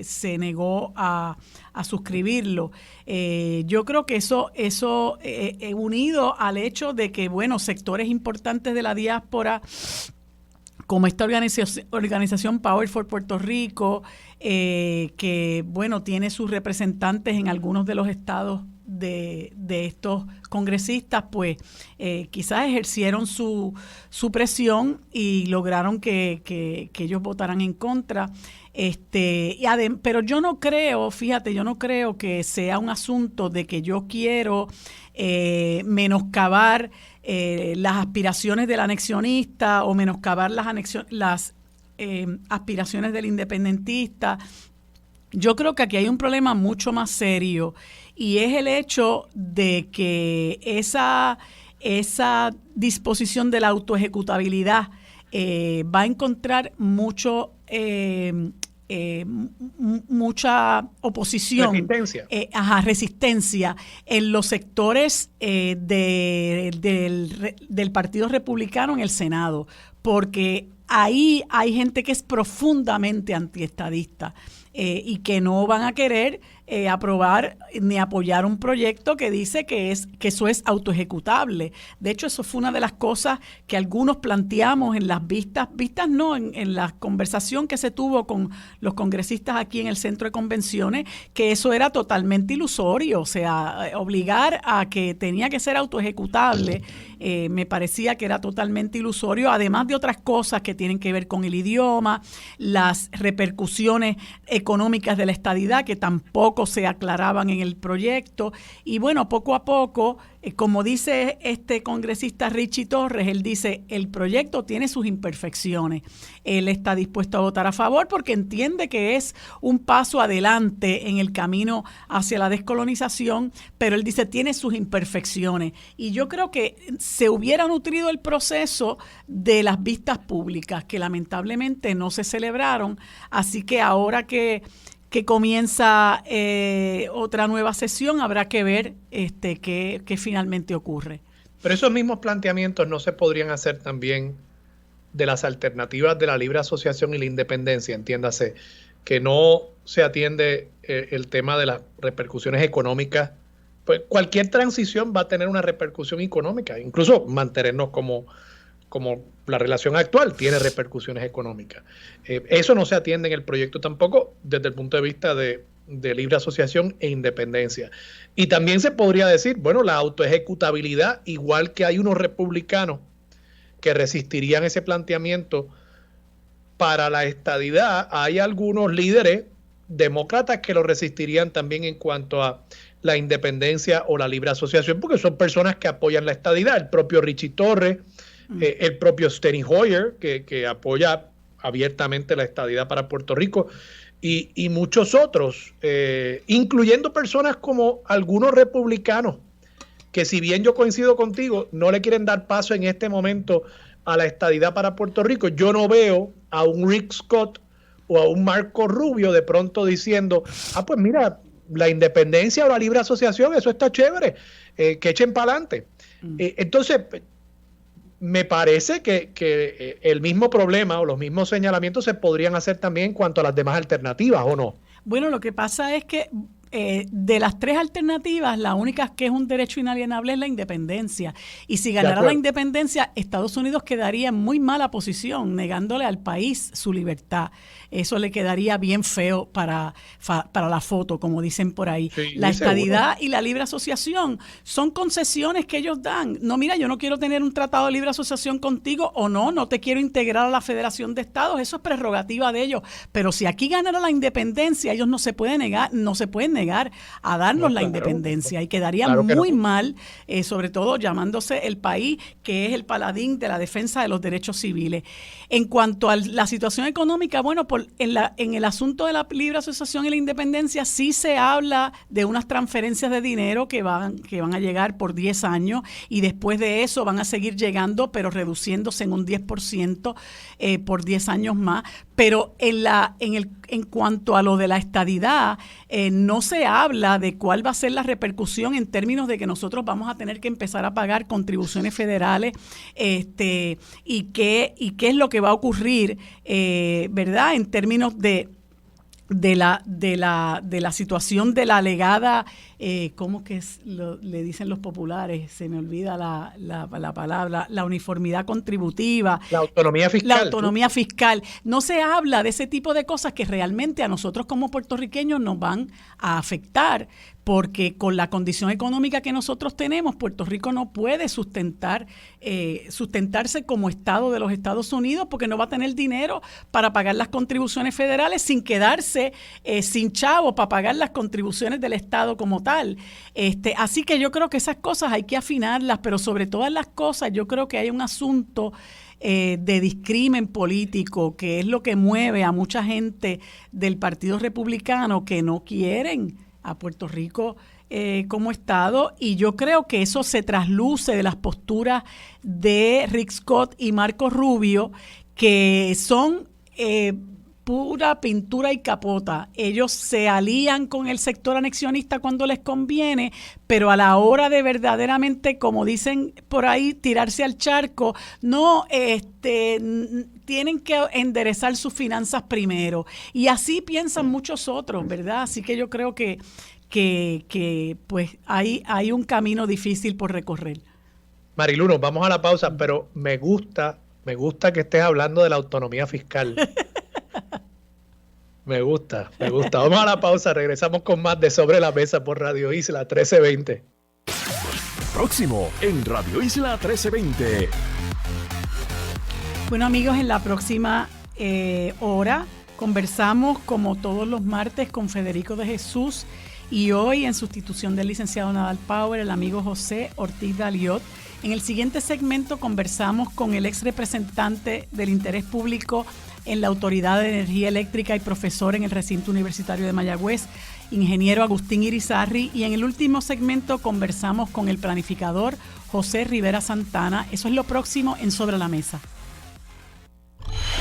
S3: se negó a suscribirlo. Yo creo que eso unido al hecho de que, bueno, sectores importantes de la diáspora, como esta organización Power for Puerto Rico, que, bueno, tiene sus representantes en algunos de los estados de estos congresistas, pues quizás ejercieron su presión y lograron que ellos votaran en contra. Pero yo no creo que sea un asunto de que yo quiero menoscabar las aspiraciones del anexionista o menoscabar las aspiraciones del independentista. Yo creo que aquí hay un problema mucho más serio y es el hecho de que esa disposición de la autoejecutabilidad va a encontrar mucha oposición, resistencia en los sectores del Partido Republicano en el Senado, porque ahí hay gente que es profundamente antiestadista y que no van a querer aprobar ni apoyar un proyecto que dice que eso es autoejecutable. De hecho, eso fue una de las cosas que algunos planteamos en las vistas no, en la conversación que se tuvo con los congresistas aquí en el centro de convenciones, que eso era totalmente ilusorio, o sea, obligar a que tenía que ser autoejecutable, me parecía que era totalmente ilusorio, además de otras cosas que tienen que ver con el idioma, las repercusiones económicas de la estadidad, que tampoco se aclaraban en el proyecto. Y bueno, poco a poco, como dice este congresista Richie Torres, él dice, el proyecto tiene sus imperfecciones. Él está dispuesto a votar a favor porque entiende que es un paso adelante en el camino hacia la descolonización, pero él dice, tiene sus imperfecciones. Y yo creo que se hubiera nutrido el proceso de las vistas públicas, que lamentablemente no se celebraron. Así que ahora que comienza otra nueva sesión, habrá que ver qué finalmente ocurre.
S2: Pero esos mismos planteamientos no se podrían hacer también de las alternativas de la libre asociación y la independencia, entiéndase, que no se atiende el tema de las repercusiones económicas. Pues cualquier transición va a tener una repercusión económica, incluso mantenernos como la relación actual tiene repercusiones económicas. Eso no se atiende en el proyecto tampoco desde el punto de vista de libre asociación e independencia. Y también se podría decir, bueno, la autoejecutabilidad, igual que hay unos republicanos que resistirían ese planteamiento para la estadidad, hay algunos líderes demócratas que lo resistirían también en cuanto a la independencia o la libre asociación, porque son personas que apoyan la estadidad. El propio Richie Torres, el propio Steny Hoyer, que apoya abiertamente la estadidad para Puerto Rico, y muchos otros, incluyendo personas como algunos republicanos, que si bien yo coincido contigo, no le quieren dar paso en este momento a la estadidad para Puerto Rico. Yo no veo a un Rick Scott o a un Marco Rubio de pronto diciendo, pues mira, la independencia o la libre asociación, eso está chévere, que echen para adelante. Entonces, me parece que el mismo problema o los mismos señalamientos se podrían hacer también en cuanto a las demás alternativas, ¿o no?
S3: Bueno, lo que pasa es que de las tres alternativas, la única que es un derecho inalienable es la independencia. Y si ganara la independencia, Estados Unidos quedaría en muy mala posición, negándole al país su libertad. Eso le quedaría bien feo para la foto, como dicen por ahí. Sí, la estadidad y la libre asociación son concesiones que ellos dan. No, mira, yo no quiero tener un tratado de libre asociación contigo, o no te quiero integrar a la Federación de Estados. Eso es prerrogativa de ellos. Pero si aquí ganara la independencia, ellos no se pueden negar a darnos la independencia, y quedaría muy mal, sobre todo llamándose el país que es el paladín de la defensa de los derechos civiles. En cuanto a la situación económica, bueno, en el asunto de la libre asociación y la independencia sí se habla de unas transferencias de dinero que van a llegar por 10 años, y después de eso van a seguir llegando, pero reduciéndose en un 10% por 10 años más. Pero en cuanto a lo de la estadidad, no se habla de cuál va a ser la repercusión en términos de que nosotros vamos a tener que empezar a pagar contribuciones federales, y qué es lo que va a ocurrir, ¿verdad? En términos de la situación de la alegada, ¿cómo que le dicen los populares? Se me olvida la palabra, la uniformidad contributiva.
S2: La autonomía fiscal.
S3: La autonomía fiscal. No se habla de ese tipo de cosas que realmente a nosotros como puertorriqueños nos van a afectar, porque con la condición económica que nosotros tenemos, Puerto Rico no puede sustentarse como Estado de los Estados Unidos, porque no va a tener dinero para pagar las contribuciones federales sin quedarse sin chavo para pagar las contribuciones del Estado como tal. Así que yo creo que esas cosas hay que afinarlas, pero sobre todas las cosas yo creo que hay un asunto de discrimen político, que es lo que mueve a mucha gente del Partido Republicano que no quieren a Puerto Rico como Estado, y yo creo que eso se trasluce de las posturas de Rick Scott y Marco Rubio, que son pura pintura y capota. Ellos se alían con el sector anexionista cuando les conviene, pero a la hora de verdaderamente, como dicen por ahí, tirarse al charco, no, tienen que enderezar sus finanzas primero. Y así piensan muchos otros, ¿verdad? Así que yo creo que pues hay un camino difícil por recorrer.
S2: Marilu, nos vamos a la pausa, pero me gusta que estés hablando de la autonomía fiscal. Me gusta. Vamos a la pausa, regresamos con más de Sobre la Mesa por Radio Isla 1320.
S1: Próximo en Radio Isla 1320.
S3: Bueno, amigos, en la próxima hora conversamos como todos los martes con Federico de Jesús, y hoy en sustitución del licenciado Nadal Power, el amigo José Ortiz Daliot. En el siguiente segmento conversamos con el ex representante del interés público en la Autoridad de Energía Eléctrica y profesor en el recinto universitario de Mayagüez, ingeniero Agustín Irizarry, y en el último segmento conversamos con el planificador José Rivera Santana. Eso es lo próximo en Sobre la Mesa.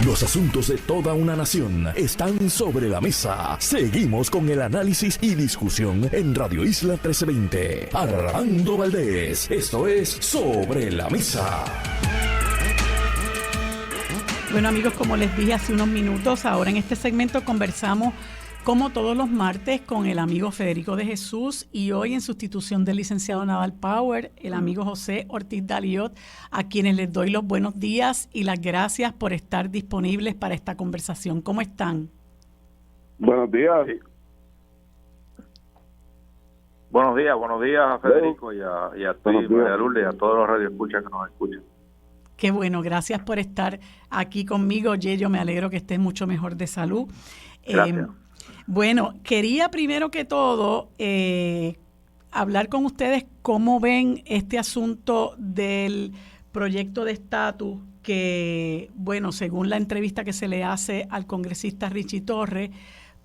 S1: Los asuntos de toda una nación están sobre la mesa. Seguimos con el análisis y discusión en Radio Isla 1320. Armando Valdés, esto es Sobre la Mesa.
S3: Bueno, amigos, como les dije hace unos minutos, ahora en este segmento conversamos como todos los martes con el amigo Federico de Jesús, y hoy en sustitución del licenciado Nadal Power, el amigo José Ortiz Daliot, a quienes les doy los buenos días y las gracias por estar disponibles para esta conversación. ¿Cómo están?
S4: Buenos días. Buenos días a Federico y a ti, María Lourdes, y a todos los radioescuchas que nos escuchan.
S3: Qué bueno, gracias por estar aquí conmigo, Yello, me alegro que estés mucho mejor de salud.
S4: Gracias.
S3: Bueno, quería primero que todo hablar con ustedes cómo ven este asunto del proyecto de estatus que, bueno, según la entrevista que se le hace al congresista Richie Torres,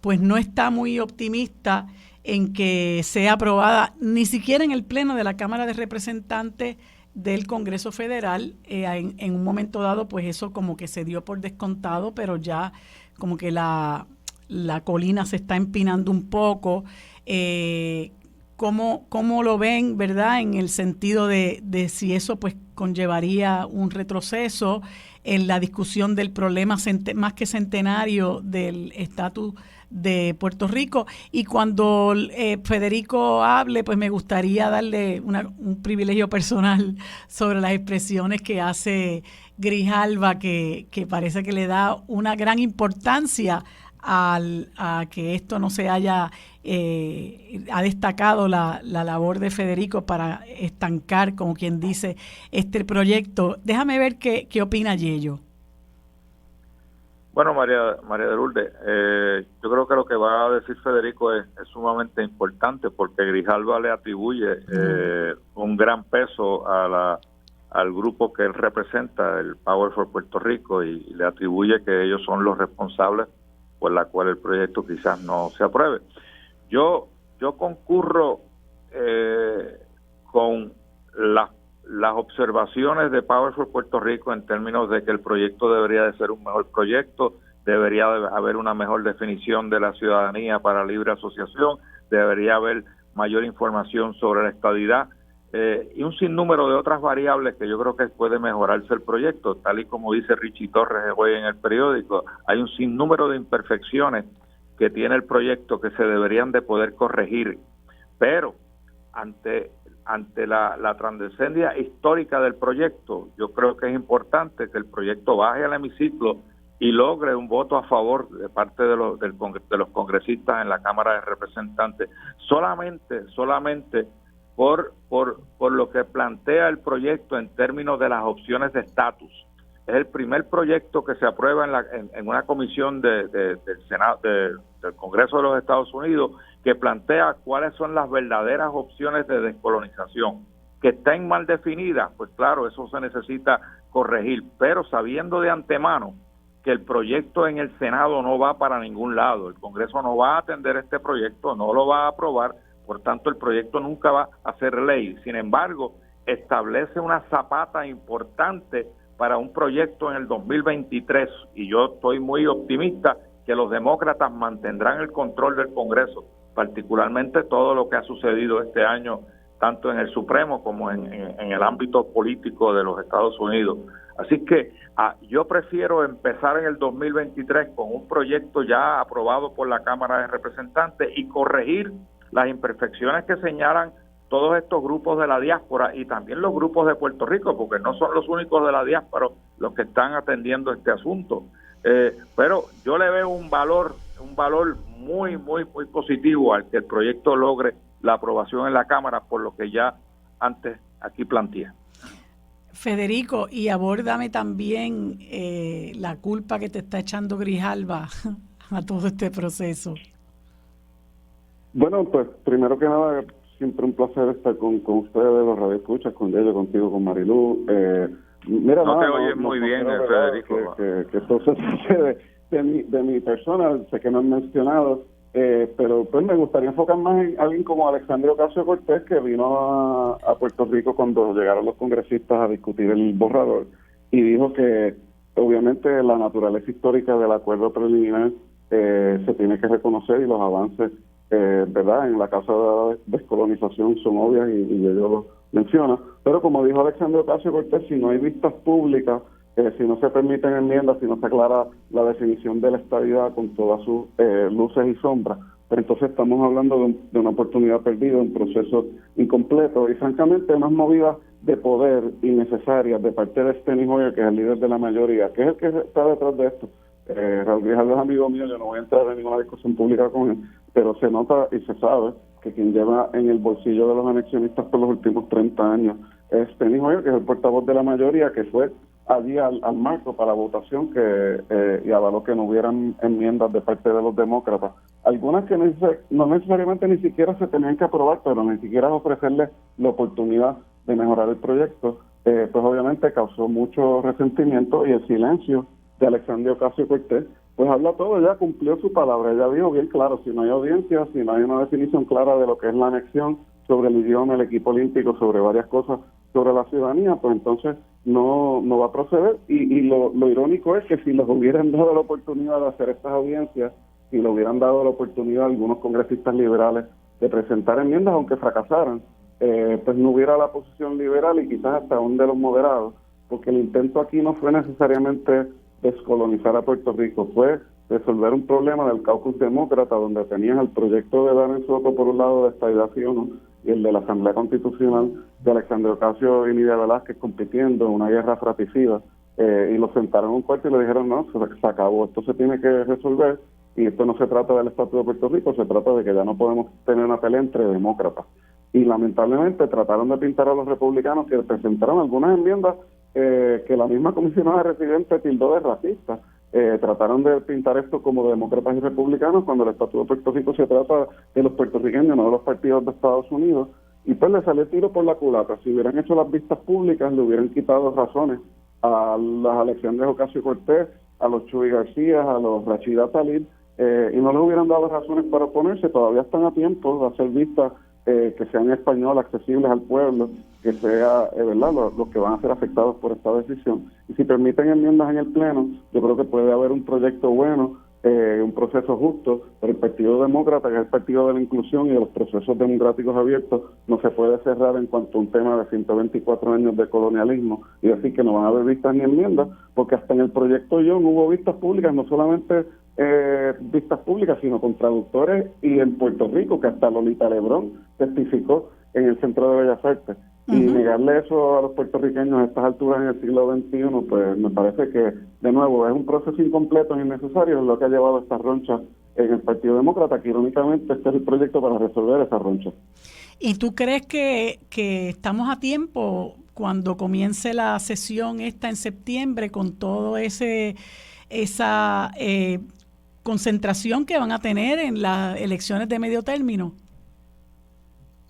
S3: pues no está muy optimista en que sea aprobada ni siquiera en el Pleno de la Cámara de Representantes del Congreso Federal. En un momento dado, pues eso como que se dio por descontado, pero ya como que la colina se está empinando un poco. ¿Cómo lo ven, verdad? En el sentido de si eso pues conllevaría un retroceso en la discusión del problema más que centenario del estatus de Puerto Rico. Y cuando Federico hable, pues me gustaría darle un privilegio personal sobre las expresiones que hace Grijalva, que parece que le da una gran importancia a que esto no se haya, ha destacado la labor de Federico para estancar, como quien dice, este proyecto. Déjame ver qué opina Yello.
S4: Bueno, María de Lourdes, yo creo que lo que va a decir Federico es sumamente importante, porque Grijalva le atribuye un gran peso al grupo que él representa, el Power for Puerto Rico, y le atribuye que ellos son los responsables por la cual el proyecto quizás no se apruebe. Yo concurro con las observaciones de Power for Puerto Rico en términos de que el proyecto debería de ser un mejor proyecto, debería de haber una mejor definición de la ciudadanía para libre asociación, debería haber mayor información sobre la estadidad, y un sinnúmero de otras variables que yo creo que puede mejorarse el proyecto. Tal y como dice Richie Torres hoy en el periódico, hay un sinnúmero de imperfecciones que tiene el proyecto que se deberían de poder corregir, pero ante la trascendencia histórica del proyecto, yo creo que es importante que el proyecto baje al hemiciclo y logre un voto a favor de parte de los congresistas en la Cámara de Representantes, solamente por lo que plantea el proyecto en términos de las opciones de estatus. Es el primer proyecto que se aprueba en una comisión del Senado, del Congreso de los Estados Unidos, que plantea cuáles son las verdaderas opciones de descolonización. Que estén mal definidas, pues claro, eso se necesita corregir, pero sabiendo de antemano que el proyecto en el Senado no va para ningún lado, el Congreso no va a atender este proyecto, no lo va a aprobar, por tanto el proyecto nunca va a ser ley. Sin embargo, establece una zapata importante para un proyecto en el 2023, y yo estoy muy optimista que los demócratas mantendrán el control del Congreso, particularmente todo lo que ha sucedido este año, tanto en el Supremo como en el ámbito político de los Estados Unidos. Así que yo prefiero empezar en el 2023 con un proyecto ya aprobado por la Cámara de Representantes y corregir las imperfecciones que señalan todos estos grupos de la diáspora y también los grupos de Puerto Rico, porque no son los únicos de la diáspora los que están atendiendo este asunto. Pero yo le veo un valor muy positivo al que el proyecto logre la aprobación en la Cámara, por lo que ya antes aquí planteé.
S3: Federico, y abórdame también la culpa que te está echando Grijalba a todo este proceso.
S5: Bueno, pues primero que nada, siempre un placer estar con ustedes, los radioescuchas, con Yello, contigo, con Marilú. Mira,
S4: no te oyes muy bien, Federico.
S5: Que esto se sucede de mi persona, sé que no han mencionado, pero pues me gustaría enfocar más en alguien como Alexandria Ocasio-Cortez, que vino a Puerto Rico cuando llegaron los congresistas a discutir el borrador y dijo que obviamente la naturaleza histórica del acuerdo preliminar se tiene que reconocer, y los avances verdad en la causa de la descolonización son obvias, y ellos lo menciona, pero como dijo Alexandria Ocasio-Cortez, si no hay vistas públicas, si no se permiten enmiendas, si no se aclara la definición de la estadidad con todas sus luces y sombras, pero entonces estamos hablando de una oportunidad perdida, un proceso incompleto, y francamente unas movidas de poder innecesarias de parte de Steny Hoyer, que es el líder de la mayoría, que es el que está detrás de esto. Raúl Grijalva es amigo mío, yo no voy a entrar en ninguna discusión pública con él, pero se nota y se sabe que quien lleva en el bolsillo de los anexionistas por los últimos 30 años es Steny Hoyer, que es el portavoz de la mayoría, que fue allí al marco para la votación y avaló que no hubieran enmiendas de parte de los demócratas, algunas que no necesariamente ni siquiera se tenían que aprobar, pero ni siquiera ofrecerles la oportunidad de mejorar el proyecto, pues obviamente causó mucho resentimiento, y el silencio de Alexandria Ocasio-Cortez pues habla todo, ella cumplió su palabra, ella dijo bien claro, si no hay audiencia, si no hay una definición clara de lo que es la anexión, sobre el idioma, el equipo olímpico, sobre varias cosas, sobre la ciudadanía, pues entonces no va a proceder, y lo irónico es que si les hubieran dado la oportunidad de hacer estas audiencias, si le hubieran dado la oportunidad a algunos congresistas liberales de presentar enmiendas, aunque fracasaran, pues no hubiera la posición liberal y quizás hasta aún de los moderados, porque el intento aquí no fue necesariamente descolonizar a Puerto Rico, fue resolver un problema del caucus demócrata, donde tenías el proyecto de Darren Soto por un lado de estadidad sí o no, y el de la Asamblea Constitucional de Alexandria Ocasio y Nidia Velázquez compitiendo en una guerra fratricida, y lo sentaron en un cuarto y le dijeron no, se acabó, esto se tiene que resolver, y esto no se trata del Estatuto de Puerto Rico, se trata de que ya no podemos tener una pelea entre demócratas. Y lamentablemente trataron de pintar a los republicanos, que presentaron algunas enmiendas que la misma comisionada residente tildó de racista. Trataron de pintar esto como demócratas y republicanos, cuando el Estatuto de Puerto Rico se trata de los puertorriqueños, no de los partidos de Estados Unidos, y pues le salió tiro por la culata. Si hubieran hecho las vistas públicas, le hubieran quitado razones a las Alexandria Ocasio-Cortez, a los Chuy García, a los Rashida Tlaib, y no les hubieran dado razones para oponerse. Todavía están a tiempo de hacer vistas que sean en español, accesibles al pueblo, que sea, ¿verdad?, los que van a ser afectados por esta decisión. Y si permiten enmiendas en el Pleno, yo creo que puede haber un proyecto bueno, un proceso justo, pero el Partido Demócrata, que es el partido de la inclusión y de los procesos democráticos abiertos, no se puede cerrar en cuanto a un tema de 124 años de colonialismo y decir que no van a haber vistas ni enmiendas, porque hasta en el proyecto Young hubo vistas públicas, no solamente vistas públicas, sino con traductores, y en Puerto Rico, que hasta Lolita Lebrón testificó en el Centro de Bellas Artes. Y negarle eso a los puertorriqueños a estas alturas en el siglo XXI, pues me parece que, de nuevo, es un proceso incompleto e innecesario, lo que ha llevado a esta roncha en el Partido Demócrata, que irónicamente este es el proyecto para resolver esa roncha.
S3: ¿Y tú crees que estamos a tiempo cuando comience la sesión esta en septiembre con todo esa concentración que van a tener en las elecciones de medio término?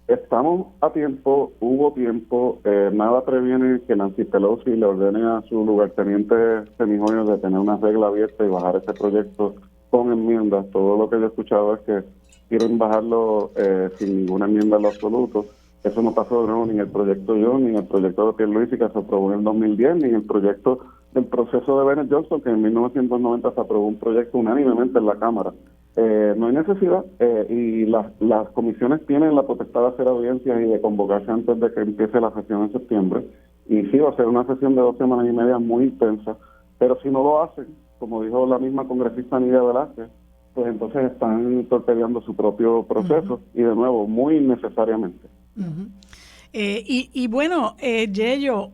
S5: Estamos a tiempo, hubo tiempo, nada previene que Nancy Pelosi le ordene a su lugarteniente Semijonio de tener una regla abierta y bajar este proyecto con enmiendas. Todo lo que yo he escuchado es que quieren bajarlo sin ninguna enmienda en lo absoluto. Eso no pasó de nuevo ni en el proyecto Young, ni en el proyecto de Pierluisi que se aprobó en el 2010, ni en el proyecto del proceso de Bennett Johnson, que en 1990 se aprobó un proyecto unánimemente en la Cámara. No hay necesidad y las comisiones tienen la potestad de hacer audiencias y de convocarse antes de que empiece la sesión en septiembre. Y sí, va a ser una sesión de 2 semanas y media muy intensa, pero si no lo hacen, como dijo la misma congresista Nidia Velázquez, pues entonces están torpedeando su propio proceso y de nuevo, muy innecesariamente.
S3: Y bueno, Yello,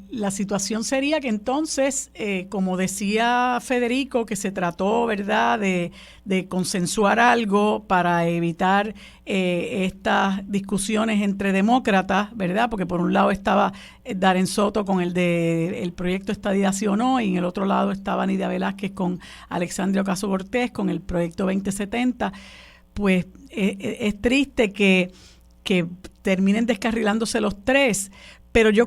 S3: la situación sería que entonces, como decía Federico, que se trató, ¿verdad?, de consensuar algo para evitar estas discusiones entre demócratas, ¿verdad?, porque por un lado estaba Darren Soto con el proyecto Estadidad sí o no, y en el otro lado estaba Nidia Velázquez con Alexandria Ocasio-Cortez con el proyecto 2070, pues es triste que terminen descarrilándose los tres. Pero yo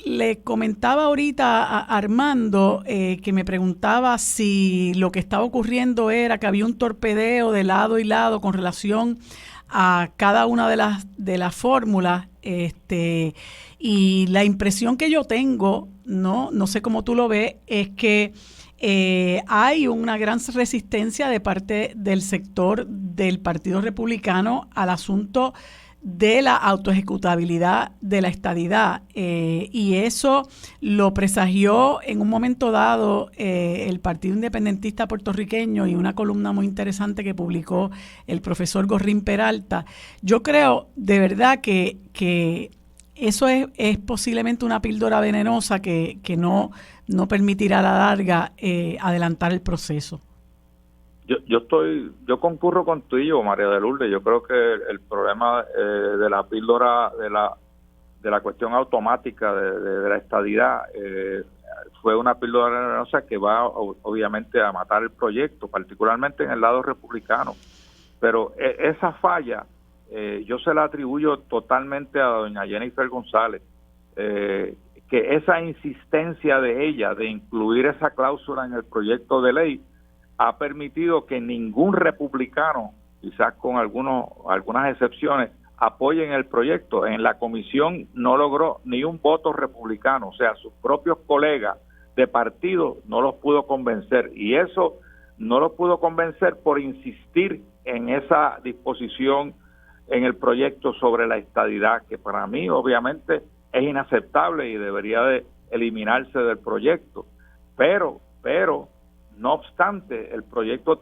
S3: le comentaba ahorita a Armando que me preguntaba si lo que estaba ocurriendo era que había un torpedeo de lado y lado con relación a cada una de las fórmulas, y la impresión que yo tengo, no sé cómo tú lo ves, es que hay una gran resistencia de parte del sector del Partido Republicano al asunto de la autoejecutabilidad de la estadidad, y eso lo presagió en un momento dado el Partido Independentista Puertorriqueño y una columna muy interesante que publicó el profesor Gorrín Peralta. Yo creo de verdad que eso es posiblemente una píldora venenosa que no permitirá a la larga adelantar el proceso.
S4: Yo concurro contigo, María de Lourdes. Yo creo que el problema de la píldora, de la cuestión automática de la estadidad, fue una píldora venenosa que va obviamente a matar el proyecto, particularmente en el lado republicano. Pero esa falla yo se la atribuyo totalmente a doña Jennifer González, que esa insistencia de ella de incluir esa cláusula en el proyecto de ley ha permitido que ningún republicano, quizás con algunas excepciones, apoyen el proyecto. En la comisión no logró ni un voto republicano, o sea, sus propios colegas de partido no los pudo convencer, y eso no los pudo convencer por insistir en esa disposición en el proyecto sobre la estadidad, que para mí obviamente es inaceptable y debería de eliminarse del proyecto. Pero no obstante, el proyecto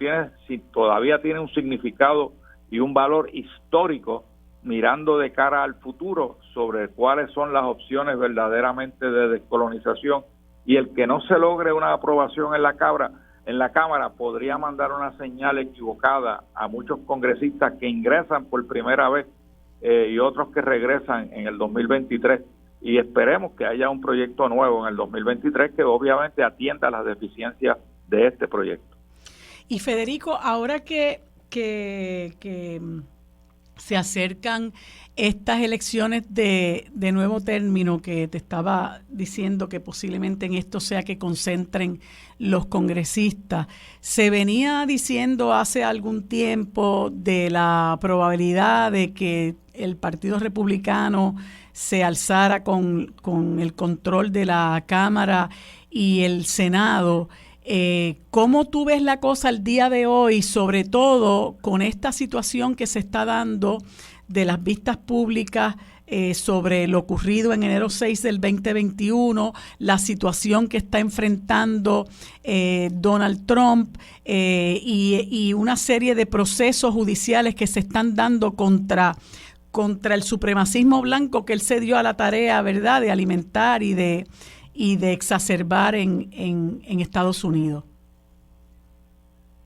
S4: todavía tiene un significado y un valor histórico mirando de cara al futuro sobre cuáles son las opciones verdaderamente de descolonización, y el que no se logre una aprobación en la Cámara podría mandar una señal equivocada a muchos congresistas que ingresan por primera vez y otros que regresan en el 2023, y esperemos que haya un proyecto nuevo en el 2023 que obviamente atienda las deficiencias de este proyecto.
S3: Y Federico, ahora que se acercan estas elecciones de nuevo término, que te estaba diciendo que posiblemente en esto sea que concentren los congresistas, se venía diciendo hace algún tiempo de la probabilidad de que el Partido Republicano se alzara con el control de la Cámara y el Senado. ¿Cómo tú ves la cosa al día de hoy, sobre todo con esta situación que se está dando de las vistas públicas sobre lo ocurrido en enero 6 del 2021, la situación que está enfrentando Donald Trump y una serie de procesos judiciales que se están dando contra contra el supremacismo blanco que él se dio a la tarea, ¿verdad?, de alimentar y de exacerbar en Estados Unidos.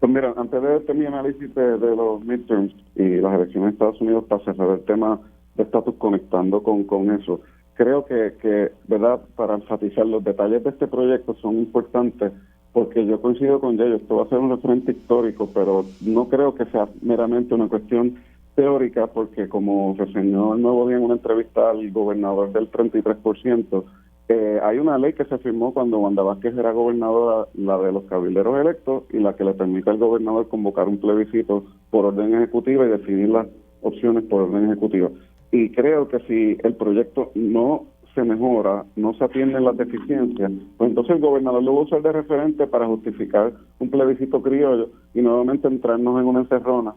S5: Pues mira, antes de mi análisis de los midterms y las elecciones de Estados Unidos, para cerrar el tema de estatus conectando con eso, creo que, ¿verdad?, para enfatizar los detalles de este proyecto son importantes, porque yo coincido con Yayo, esto va a ser un referente histórico, pero no creo que sea meramente una cuestión teórica, porque como reseñó el Nuevo Día en una entrevista al gobernador del 33%, hay una ley que se firmó cuando Wanda Vázquez era gobernadora, la de los cabilderos electos, y la que le permite al gobernador convocar un plebiscito por orden ejecutiva y definir las opciones por orden ejecutiva. Y creo que si el proyecto no se mejora, no se atienden las deficiencias, pues entonces el gobernador lo va a usar de referente para justificar un plebiscito criollo y nuevamente entrarnos en una encerrona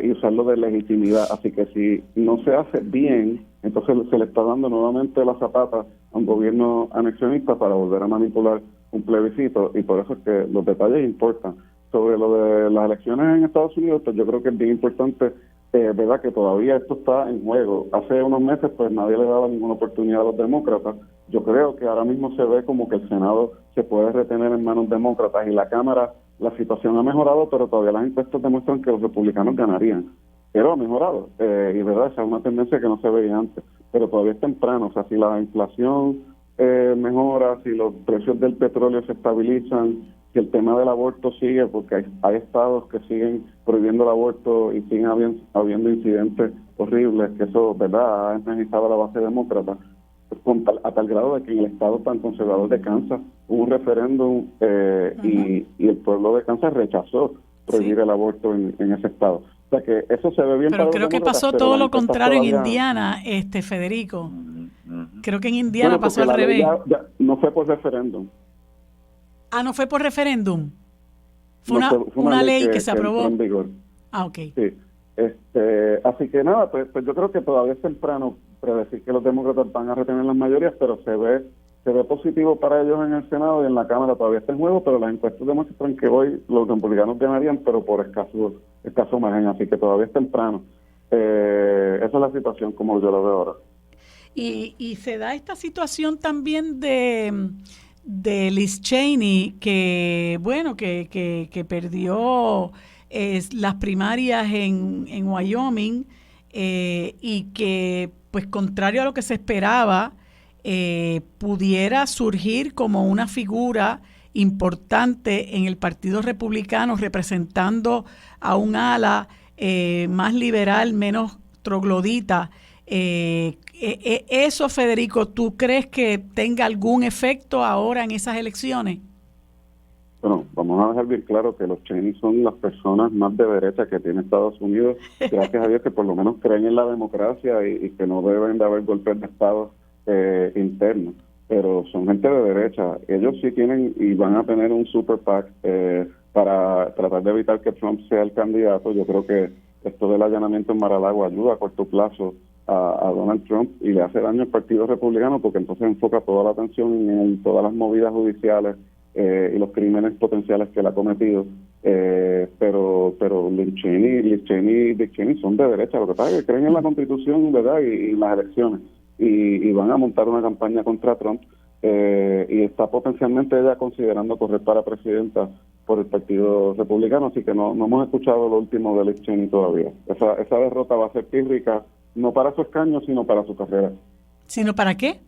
S5: y usarlo de legitimidad. Así que si no se hace bien, entonces se le está dando nuevamente la zapata a un gobierno anexionista para volver a manipular un plebiscito, y por eso es que los detalles importan. Sobre lo de las elecciones en Estados Unidos, pues yo creo que es bien importante, verdad, que todavía esto está en juego. Hace unos meses pues nadie le daba ninguna oportunidad a los demócratas. Yo creo que ahora mismo se ve como que el Senado se puede retener en manos demócratas, y la Cámara, la situación ha mejorado, pero todavía las encuestas demuestran que los republicanos ganarían. Pero ha mejorado, y verdad, esa es una tendencia que no se veía antes, pero todavía es temprano. O sea, si la inflación mejora, si los precios del petróleo se estabilizan, si el tema del aborto sigue, porque hay estados que siguen prohibiendo el aborto y siguen habiendo incidentes horribles, que eso, verdad, ha energizado a la base demócrata, a tal grado de que en el estado tan conservador de Kansas hubo un referéndum y el pueblo de Kansas rechazó prohibir el aborto en ese estado. O sea que eso se ve bien.
S3: Pero creo que pasó todo lo contrario en Indiana, Federico. Creo que en Indiana pasó al revés.
S5: Ya no fue por referéndum.
S3: Ah, ¿no fue por referéndum? Fue una ley que se aprobó.
S5: En vigor.
S3: Ah, ok.
S5: Sí. Así que nada, pues yo creo que todavía es temprano predecir que los demócratas van a retener las mayorías, pero se ve positivo para ellos en el Senado, y en la Cámara todavía está en juego, pero las encuestas demuestran que hoy los republicanos ganarían, pero por escaso margen, así que todavía es temprano. Esa es la situación como yo lo veo ahora.
S3: Y se da esta situación también de Liz Cheney, que bueno, que perdió las primarias en Wyoming, y que, pues, contrario a lo que se esperaba, pudiera surgir como una figura importante en el Partido Republicano, representando a un ala más liberal, menos troglodita. Eso, Federico, ¿tú crees que tenga algún efecto ahora en esas elecciones?
S5: Bueno, vamos a dejar bien claro que los Cheney son las personas más de derecha que tiene Estados Unidos, gracias a Dios, que por lo menos creen en la democracia y que no deben de haber golpes de Estado internos, pero son gente de derecha. Ellos sí tienen y van a tener un super PAC para tratar de evitar que Trump sea el candidato. Yo creo que esto del allanamiento en Mar-a-Lago ayuda a corto plazo a Donald Trump y le hace daño al Partido Republicano, porque entonces enfoca toda la atención en todas las movidas judiciales y los crímenes potenciales que él ha cometido. Pero Liz Cheney y Dick Cheney son de derecha. Lo que pasa es que creen en la Constitución, ¿verdad?, y en las elecciones, y van a montar una campaña contra Trump, y está potencialmente ella considerando correr para presidenta por el Partido Republicano, así que no hemos escuchado lo último de Liz Cheney todavía. Esa derrota va a ser pírrica, no para su escaño, sino para su carrera.
S3: ¿Sino para qué?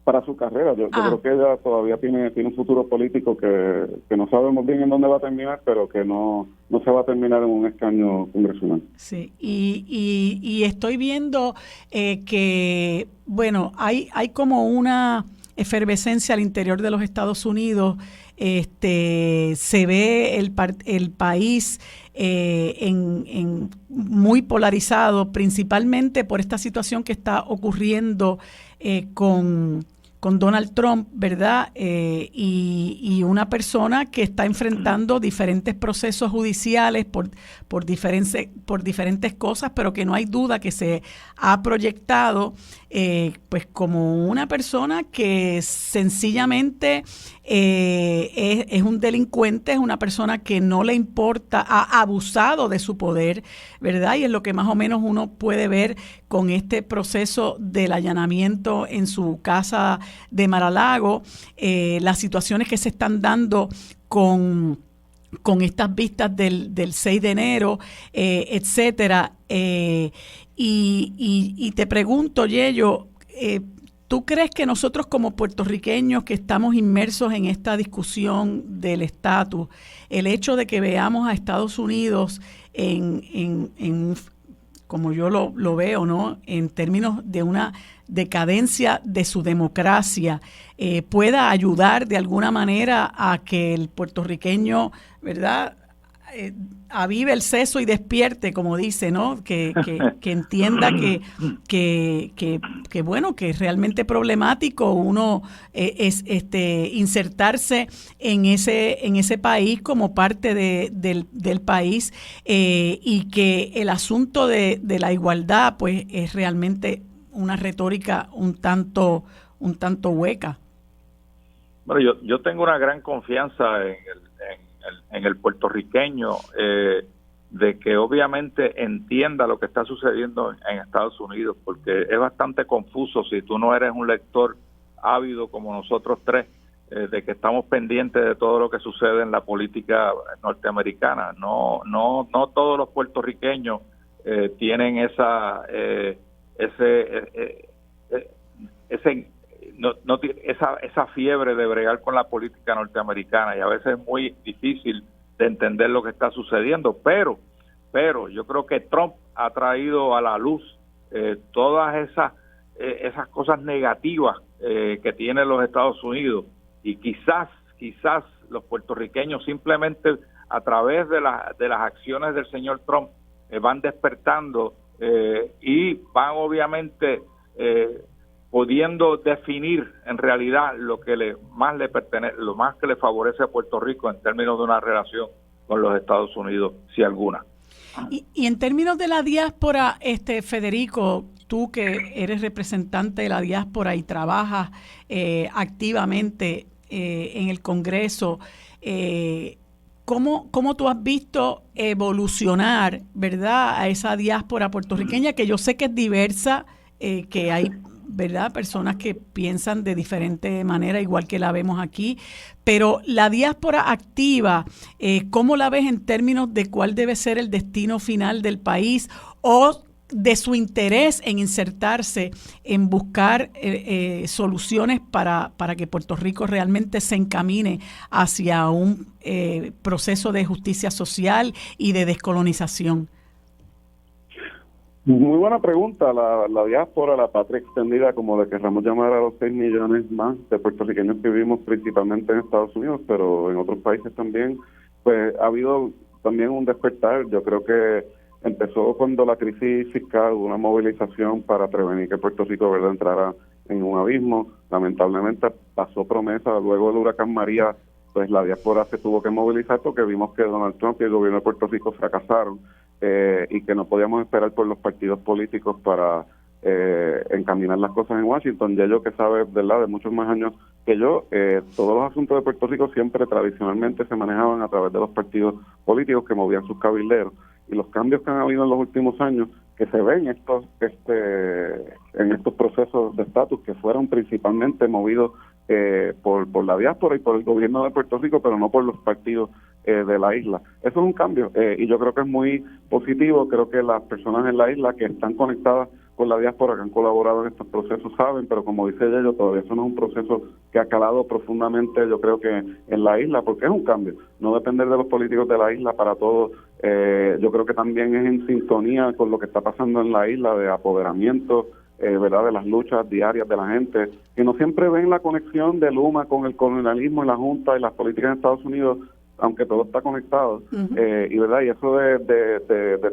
S5: Para su carrera. Yo creo que ella todavía tiene un futuro político que no sabemos bien en dónde va a terminar, pero que no se va a terminar en un escaño congresional.
S3: Sí, y estoy viendo que, bueno, hay como una efervescencia al interior de los Estados Unidos. Se ve el país en muy polarizado, principalmente por esta situación que está ocurriendo con Donald Trump, ¿verdad? Y una persona que está enfrentando diferentes procesos judiciales por diferentes cosas, pero que no hay duda que se ha proyectado pues como una persona que sencillamente es un delincuente, es una persona que no le importa, ha abusado de su poder, ¿verdad? Y es lo que más o menos uno puede ver con este proceso del allanamiento en su casa de Mar-a-Lago, las situaciones que se están dando con estas vistas del 6 de enero, etcétera. Y te pregunto, Yello, ¿tú crees que nosotros como puertorriqueños que estamos inmersos en esta discusión del estatus, el hecho de que veamos a Estados Unidos como yo lo veo, ¿no?, en términos de una decadencia de su democracia, pueda ayudar de alguna manera a que el puertorriqueño, ¿verdad?, avive el seso y despierte, como dice, ¿no? Que entienda que bueno, que es realmente problemático uno insertarse en ese país como parte del país, y que el asunto de la igualdad pues es realmente una retórica un tanto hueca.
S4: Bueno, yo tengo una gran confianza en el puertorriqueño, de que obviamente entienda lo que está sucediendo en Estados Unidos, porque es bastante confuso si tú no eres un lector ávido como nosotros tres, de que estamos pendientes de todo lo que sucede en la política norteamericana. No todos los puertorriqueños tienen esa fiebre de bregar con la política norteamericana, y a veces es muy difícil de entender lo que está sucediendo, pero yo creo que Trump ha traído a la luz todas esas cosas negativas que tienen los Estados Unidos, y quizás los puertorriqueños simplemente a través de las acciones del señor Trump van despertando y van obviamente pudiendo definir en realidad lo que más le pertenece, lo más que le favorece a Puerto Rico en términos de una relación con los Estados Unidos, si alguna.
S3: Y en términos de la diáspora, Federico, tú que eres representante de la diáspora y trabajas activamente en el Congreso, ¿cómo tú has visto evolucionar, verdad, a esa diáspora puertorriqueña, que yo sé que es diversa, que hay, ¿verdad?, personas que piensan de diferente manera, igual que la vemos aquí, pero la diáspora activa, ¿cómo la ves en términos de cuál debe ser el destino final del país, o de su interés en insertarse, en buscar soluciones para que Puerto Rico realmente se encamine hacia un proceso de justicia social y de descolonización?
S5: Muy buena pregunta. La diáspora, la patria extendida, como le querramos llamar a los 6 millones más de puertorriqueños que vivimos principalmente en Estados Unidos, pero en otros países también, pues ha habido también un despertar. Yo creo que empezó cuando la crisis fiscal, hubo una movilización para prevenir que Puerto Rico, ¿verdad?, entrara en un abismo. Lamentablemente pasó promesa, luego del huracán María, pues la diáspora se tuvo que movilizar porque vimos que Donald Trump y el gobierno de Puerto Rico fracasaron, y que no podíamos esperar por los partidos políticos para encaminar las cosas en Washington. Ya yo, que sabe, ¿verdad?, de muchos más años que yo, todos los asuntos de Puerto Rico siempre tradicionalmente se manejaban a través de los partidos políticos que movían sus cabilderos, y los cambios que han habido en los últimos años, que se ven en estos procesos de estatus, que fueron principalmente movidos por la diáspora y por el gobierno de Puerto Rico, pero no por los partidos de la isla. Eso es un cambio, y yo creo que es muy positivo. Creo que las personas en la isla que están conectadas con la diáspora, que han colaborado en estos procesos, saben, pero como dice ella, todavía eso no es un proceso que ha calado profundamente, yo creo que en la isla, porque es un cambio, no depender de los políticos de la isla para todo. Yo creo que también es en sintonía con lo que está pasando en la isla de apoderamiento, ¿verdad?, de las luchas diarias de la gente, que no siempre ven la conexión de Luma con el colonialismo y la Junta y las políticas en Estados Unidos, aunque todo está conectado. Y verdad, y eso de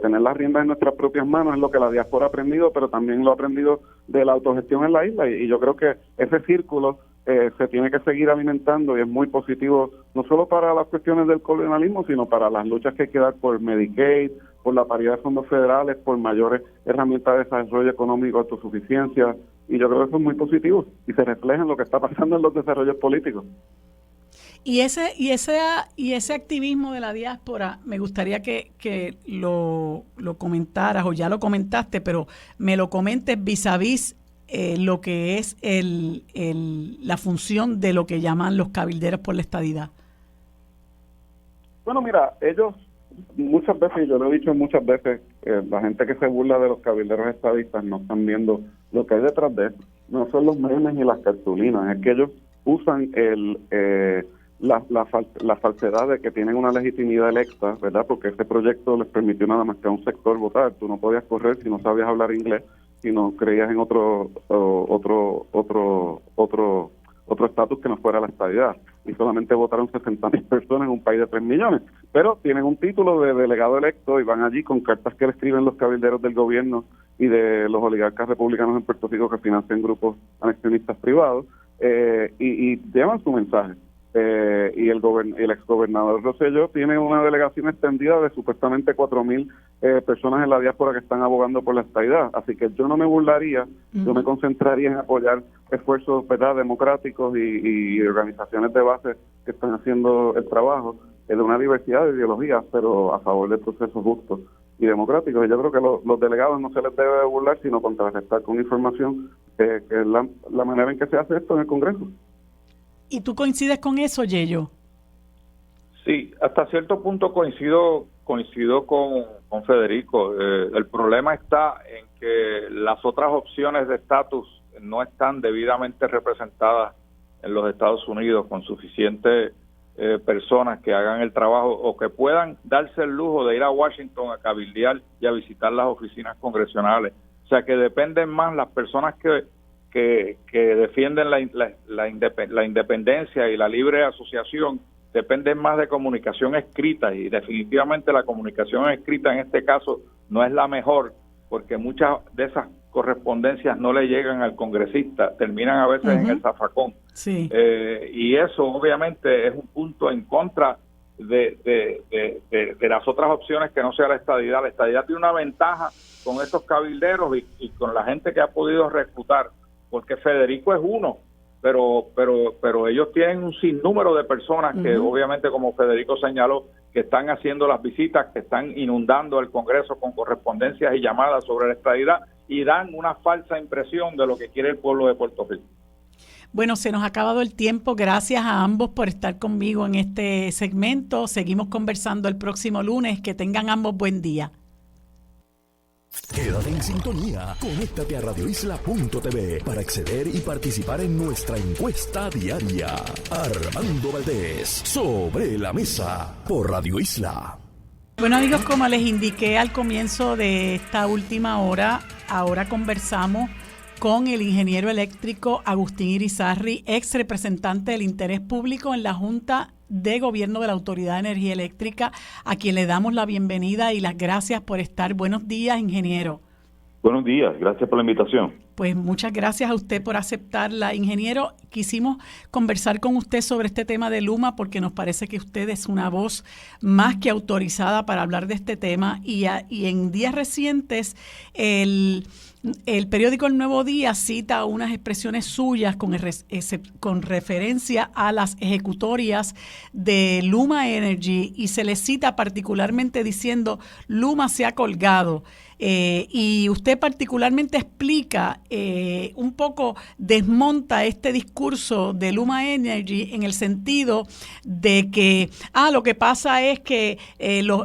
S5: tener las riendas en nuestras propias manos es lo que la diáspora ha aprendido, pero también lo ha aprendido de la autogestión en la isla, y yo creo que ese círculo se tiene que seguir alimentando, y es muy positivo, no solo para las cuestiones del colonialismo, sino para las luchas que hay que dar por Medicaid, por la paridad de fondos federales, por mayores herramientas de desarrollo económico, autosuficiencia, y yo creo que eso es muy positivo y se refleja en lo que está pasando en los desarrollos políticos.
S3: Y ese activismo de la diáspora, me gustaría que lo comentaras, o ya lo comentaste, pero me lo comentes vis a vis lo que es la función de lo que llaman los cabilderos por la estadidad.
S5: Bueno, mira, ellos muchas veces, yo lo he dicho muchas veces, la gente que se burla de los cabilderos estadistas no están viendo lo que hay detrás de eso. No son los memes ni las cartulinas, es que ellos usan la falsedad de que tienen una legitimidad electa, ¿verdad? Porque este proyecto les permitió nada más que a un sector votar. Tú no podías correr si no sabías hablar inglés, si no creías en otro estatus que no fuera la estadidad. Y solamente votaron 60.000 personas en un país de 3 millones. Pero tienen un título de delegado electo y van allí con cartas que le escriben los cabilderos del gobierno y de los oligarcas republicanos en Puerto Rico que financian grupos anexionistas privados y llevan su mensaje. Y el exgobernador Rosselló tiene una delegación extendida de supuestamente 4.000 personas en la diáspora que están abogando por la estadidad. Así que yo no me burlaría, yo me concentraría en apoyar esfuerzos, ¿verdad?, democráticos y organizaciones de base que están haciendo el trabajo de una diversidad de ideologías, pero a favor del proceso justo y democráticos. Y yo creo que los delegados no se les debe burlar, sino contrarrestar con información, que es la manera en que se hace esto en el Congreso.
S3: ¿Y tú coincides con eso, Yello?
S4: Sí, hasta cierto punto coincido con Federico. El problema está en que las otras opciones de estatus no están debidamente representadas en los Estados Unidos con suficientes personas que hagan el trabajo o que puedan darse el lujo de ir a Washington a cabildear y a visitar las oficinas congresionales. O sea, que dependen más las personas que defienden la independencia y la libre asociación, dependen más de comunicación escrita, y definitivamente la comunicación escrita en este caso no es la mejor, porque muchas de esas correspondencias no le llegan al congresista, terminan a veces en el zafacón.
S3: Sí.
S4: Y eso obviamente es un punto en contra de las otras opciones que no sea la estadidad. La estadidad tiene una ventaja con estos cabilderos y con la gente que ha podido reclutar, porque Federico es uno, pero ellos tienen un sinnúmero de personas que obviamente, como Federico señaló, que están haciendo las visitas, que están inundando el Congreso con correspondencias y llamadas sobre la estadidad y dan una falsa impresión de lo que quiere el pueblo de Puerto Rico.
S3: Bueno, se nos ha acabado el tiempo. Gracias a ambos por estar conmigo en este segmento. Seguimos conversando el próximo lunes. Que tengan ambos buen día.
S1: Quédate en sintonía, conéctate a radioisla.tv para acceder y participar en nuestra encuesta diaria. Armando Valdés, sobre la mesa, por Radio Isla.
S3: Bueno, amigos, como les indiqué al comienzo de esta última hora, ahora conversamos con el ingeniero eléctrico Agustín Irizarry, ex representante del interés público en la Junta de Gobierno de la Autoridad de Energía Eléctrica, a quien le damos la bienvenida y las gracias por estar. Buenos días, ingeniero.
S6: Buenos días, gracias por la invitación.
S3: Pues muchas gracias a usted por aceptarla. Ingeniero, quisimos conversar con usted sobre este tema de Luma porque nos parece que usted es una voz más que autorizada para hablar de este tema y en días recientes el periódico El Nuevo Día cita unas expresiones suyas con referencia a las ejecutorias de Luma Energy y se le cita particularmente diciendo Luma se ha colgado. Y usted particularmente explica, un poco desmonta este discurso de Luma Energy en el sentido de que lo que pasa es que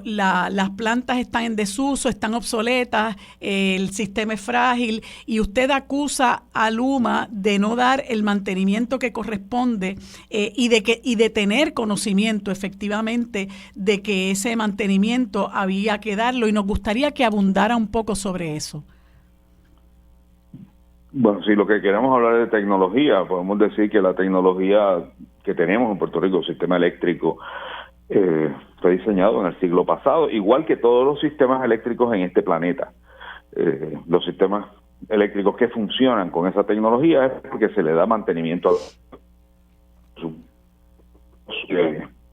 S3: las plantas están en desuso, están obsoletas, el sistema es frágil y usted acusa a Luma de no dar el mantenimiento que corresponde y de tener conocimiento efectivamente de que ese mantenimiento había que darlo y nos gustaría que abundara un poco sobre eso.
S6: Bueno, si lo que queremos hablar de tecnología, podemos decir que la tecnología que tenemos en Puerto Rico, el sistema eléctrico, fue diseñado en el siglo pasado, igual que todos los sistemas eléctricos en este planeta. Los sistemas eléctricos que funcionan con esa tecnología es porque se le da mantenimiento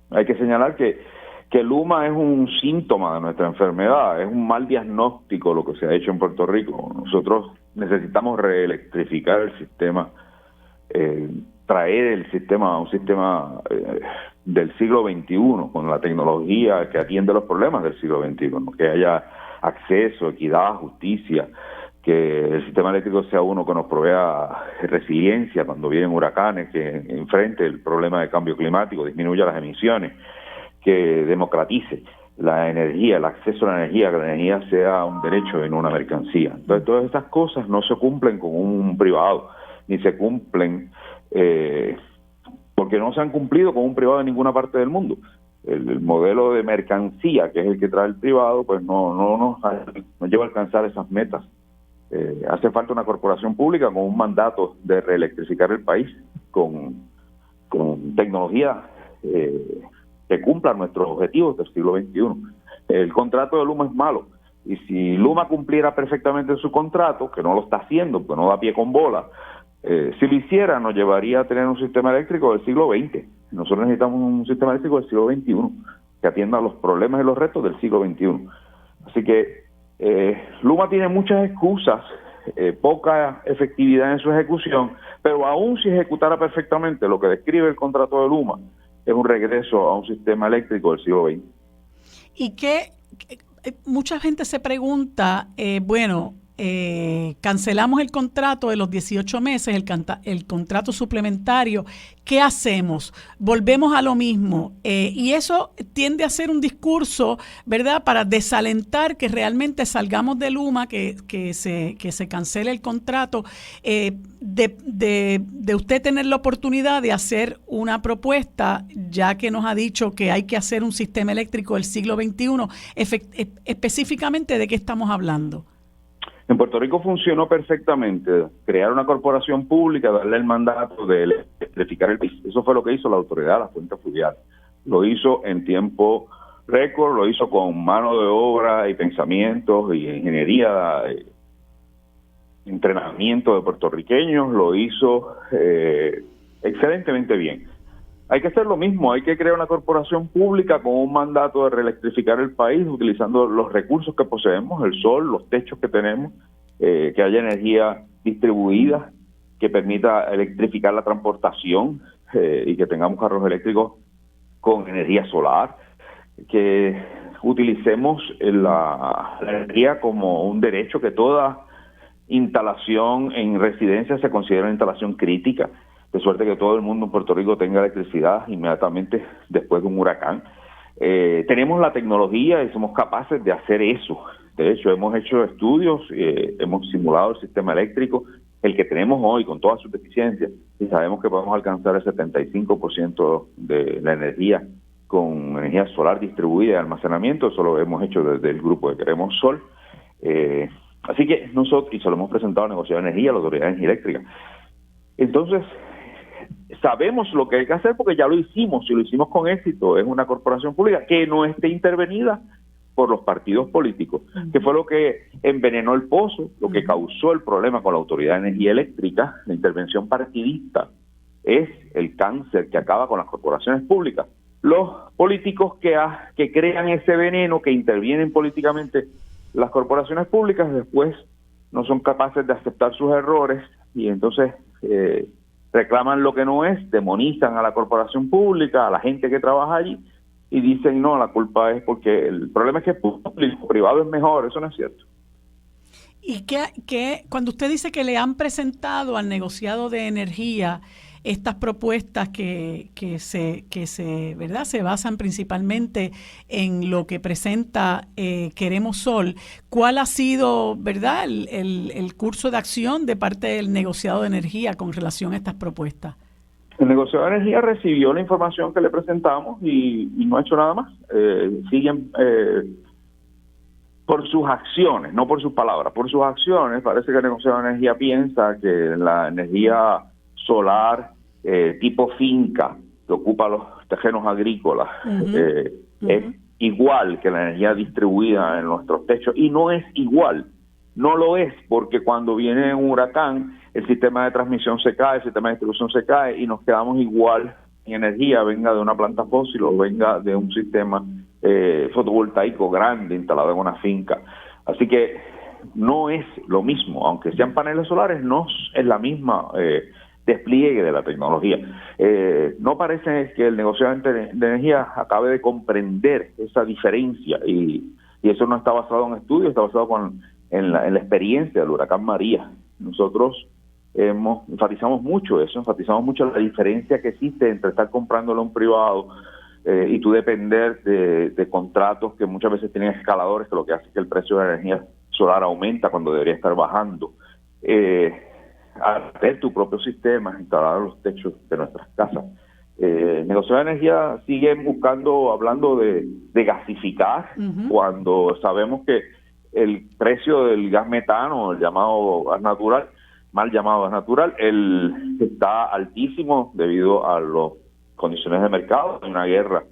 S6: hay que señalar que Luma es un síntoma de nuestra enfermedad, es un mal diagnóstico lo que se ha hecho en Puerto Rico. Nosotros necesitamos reelectrificar el sistema, traer el sistema a un sistema del siglo XXI, con la tecnología que atiende los problemas del siglo XXI, que haya acceso, equidad, justicia, que el sistema eléctrico sea uno que nos provea resiliencia cuando vienen huracanes, que enfrente el problema de cambio climático, disminuya las emisiones, que democratice la energía, el acceso a la energía, que la energía sea un derecho y no una mercancía. Entonces, todas estas cosas no se cumplen con un privado, ni se cumplen porque no se han cumplido con un privado en ninguna parte del mundo. El modelo de mercancía, que es el que trae el privado, pues no lleva a alcanzar esas metas. Hace falta una corporación pública con un mandato de reelectrificar el país con tecnología que cumpla nuestros objetivos del siglo XXI. El contrato de Luma es malo, y si Luma cumpliera perfectamente su contrato, que no lo está haciendo, porque no da pie con bola, si lo hiciera nos llevaría a tener un sistema eléctrico del siglo XX. Nosotros necesitamos un sistema eléctrico del siglo XXI que atienda a los problemas y los retos del siglo XXI. Así que Luma tiene muchas excusas, poca efectividad en su ejecución, pero aún si ejecutara perfectamente lo que describe el contrato de Luma, es un regreso a un sistema eléctrico del siglo XX.
S3: Y que mucha gente se pregunta, cancelamos el contrato de los 18 meses, el contrato suplementario, ¿qué hacemos? Volvemos a lo mismo. Y eso tiende a ser un discurso, ¿verdad?, para desalentar que realmente salgamos de Luma, que se cancele el contrato, de usted tener la oportunidad de hacer una propuesta, ya que nos ha dicho que hay que hacer un sistema eléctrico del siglo XXI. Específicamente, ¿de qué estamos hablando?
S6: En Puerto Rico funcionó perfectamente crear una corporación pública, darle el mandato de electrificar el país. Eso fue lo que hizo la Autoridad de las Fuentes Fluviales. Lo hizo en tiempo récord, lo hizo con mano de obra y pensamientos y ingeniería, entrenamiento de puertorriqueños, lo hizo excelentemente bien. Hay que hacer lo mismo, hay que crear una corporación pública con un mandato de reelectrificar el país utilizando los recursos que poseemos, el sol, los techos que tenemos, que haya energía distribuida, que permita electrificar la transportación y que tengamos carros eléctricos con energía solar, que utilicemos la energía como un derecho, que toda instalación en residencia se considera una instalación crítica, de suerte que todo el mundo en Puerto Rico tenga electricidad inmediatamente después de un huracán. Tenemos la tecnología y somos capaces de hacer eso. De hecho, hemos hecho estudios, hemos simulado el sistema eléctrico, el que tenemos hoy con todas sus deficiencias, y sabemos que podemos alcanzar el 75% de la energía con energía solar distribuida y almacenamiento. Eso lo hemos hecho desde el grupo de Queremos Sol. Así que nosotros, y se lo hemos presentado al negociado de energía, a la Autoridad de Energía Eléctrica. Entonces, sabemos lo que hay que hacer porque ya lo hicimos, y lo hicimos con éxito. Es una corporación pública que no esté intervenida por los partidos políticos, que fue lo que envenenó el pozo, lo que causó el problema con la Autoridad de Energía Eléctrica. La intervención partidista es el cáncer que acaba con las corporaciones públicas. Los políticos que crean ese veneno, que intervienen políticamente las corporaciones públicas, después no son capaces de aceptar sus errores y entonces reclaman lo que no es, demonizan a la corporación pública, a la gente que trabaja allí, y dicen, no, la culpa es porque el problema es que público, privado es mejor. Eso no es cierto.
S3: Y que cuando usted dice que le han presentado al negociado de energía estas propuestas que se ¿verdad?, se basan principalmente en lo que presenta Queremos Sol, ¿cuál ha sido, verdad, el curso de acción de parte del negociado de energía con relación a estas propuestas?
S6: El negociado de energía recibió la información que le presentamos y no ha hecho nada más. Siguen por sus acciones, no por sus palabras, por sus acciones. Parece que el negociado de energía piensa que la energía solar tipo finca, que ocupa los terrenos agrícolas, es igual que la energía distribuida en nuestros techos, y no es igual. No lo es, porque cuando viene un huracán, el sistema de transmisión se cae, el sistema de distribución se cae, y nos quedamos igual en energía, venga de una planta fósil o venga de un sistema fotovoltaico grande instalado en una finca. Así que no es lo mismo, aunque sean paneles solares, no es la misma despliegue de la tecnología. No parece que el negociante de energía acabe de comprender esa diferencia y eso no está basado en estudios, está basado en la experiencia del huracán María. Nosotros enfatizamos mucho la diferencia que existe entre estar comprándolo a un privado y tú depender de contratos que muchas veces tienen escaladores, que lo que hace es que el precio de la energía solar aumenta cuando debería estar bajando. Hacer tu propio sistema, instalar los techos de nuestras casas. Negocios de energía siguen hablando de gasificar, cuando sabemos que el precio del gas metano, el llamado gas natural, mal llamado gas natural, está altísimo debido a las condiciones de mercado. Hay una guerra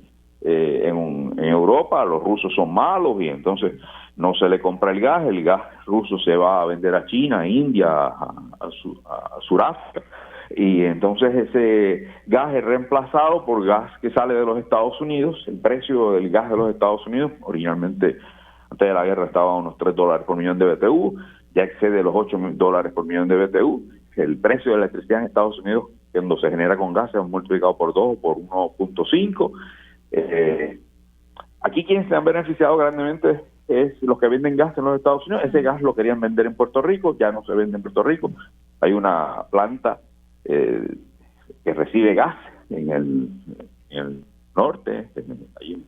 S6: en Europa, los rusos son malos y entonces no se le compra el gas ruso se va a vender a China, a India, a Suráfrica, y entonces ese gas es reemplazado por gas que sale de los Estados Unidos. El precio del gas de los Estados Unidos, originalmente antes de la guerra estaba a unos $3 por millón de BTU, ya excede los $8 por millón de BTU. El precio de la electricidad en Estados Unidos, cuando se genera con gas, se ha multiplicado por 2 o por 1.5. Aquí quienes se han beneficiado grandemente es los que venden gas en los Estados Unidos. Ese gas lo querían vender en Puerto Rico, ya no se vende en Puerto Rico. Hay una planta que recibe gas en el norte, ahí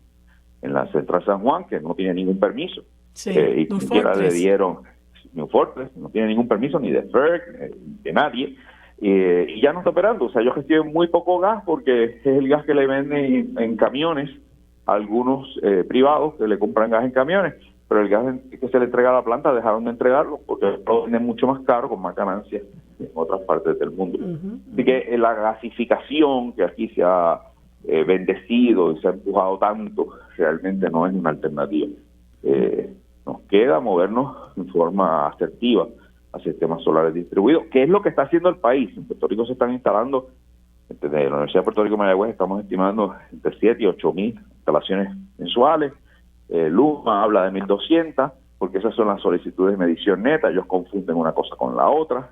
S6: en la Central San Juan, que no tiene ningún permiso.
S3: Sí,
S6: y ni siquiera le dieron New Fortress, no tiene ningún permiso ni de FERC, de nadie. Y ya no está operando. O sea, ellos reciben muy poco gas porque es el gas que le venden en camiones a algunos privados que le compran gas en camiones, pero el gas que se le entrega a la planta dejaron de entregarlo porque lo venden mucho más caro, con más ganancias en otras partes del mundo. Así que la gasificación que aquí se ha bendecido y se ha empujado tanto, realmente no es una alternativa. Nos queda movernos en forma asertiva a sistemas solares distribuidos, que es lo que está haciendo el país. En Puerto Rico se están instalando, desde la Universidad de Puerto Rico Mayagüez estamos estimando entre 7 y 8 mil instalaciones mensuales. Luma habla de 1.200, porque esas son las solicitudes de medición neta. Ellos confunden una cosa con la otra.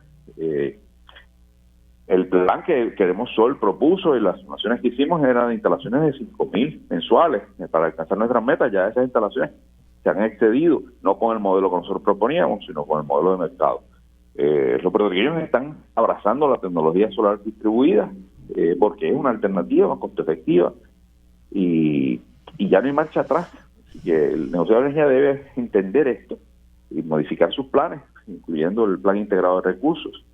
S6: El plan que Queremos Sol propuso y las estimaciones que hicimos eran de instalaciones de 5.000 mensuales para alcanzar nuestras metas. Ya esas instalaciones se han excedido, no con el modelo que nosotros proponíamos, sino con el modelo de mercado. Los puertorriqueños están abrazando la tecnología solar distribuida porque es una alternativa más costo efectiva y ya no hay marcha atrás. Así que el negocio de energía debe entender esto y modificar sus planes, incluyendo el plan integrado de recursos.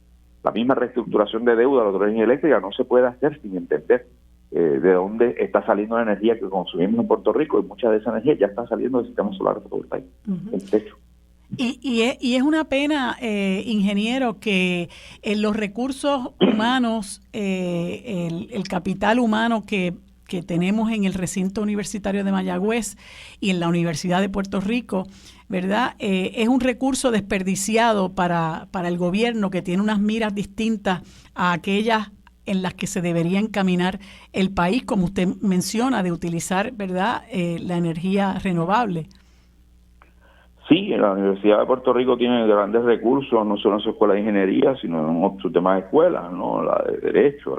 S6: La misma reestructuración de deuda de la autoridad eléctrica no se puede hacer sin entender de dónde está saliendo la energía que consumimos en Puerto Rico, y mucha de esa energía ya está saliendo del sistema solar fotovoltaico, el techo.
S3: Y es una pena, ingeniero, que en los recursos humanos, el capital humano que tenemos en el recinto universitario de Mayagüez y en la Universidad de Puerto Rico, ¿verdad? Es un recurso desperdiciado para el gobierno, que tiene unas miras distintas a aquellas en las que se debería encaminar el país, como usted menciona, de utilizar, ¿verdad?, la energía renovable.
S6: Sí, la Universidad de Puerto Rico tiene grandes recursos, no solo en su escuela de ingeniería, sino en otros temas de escuelas, ¿no? La de Derecho,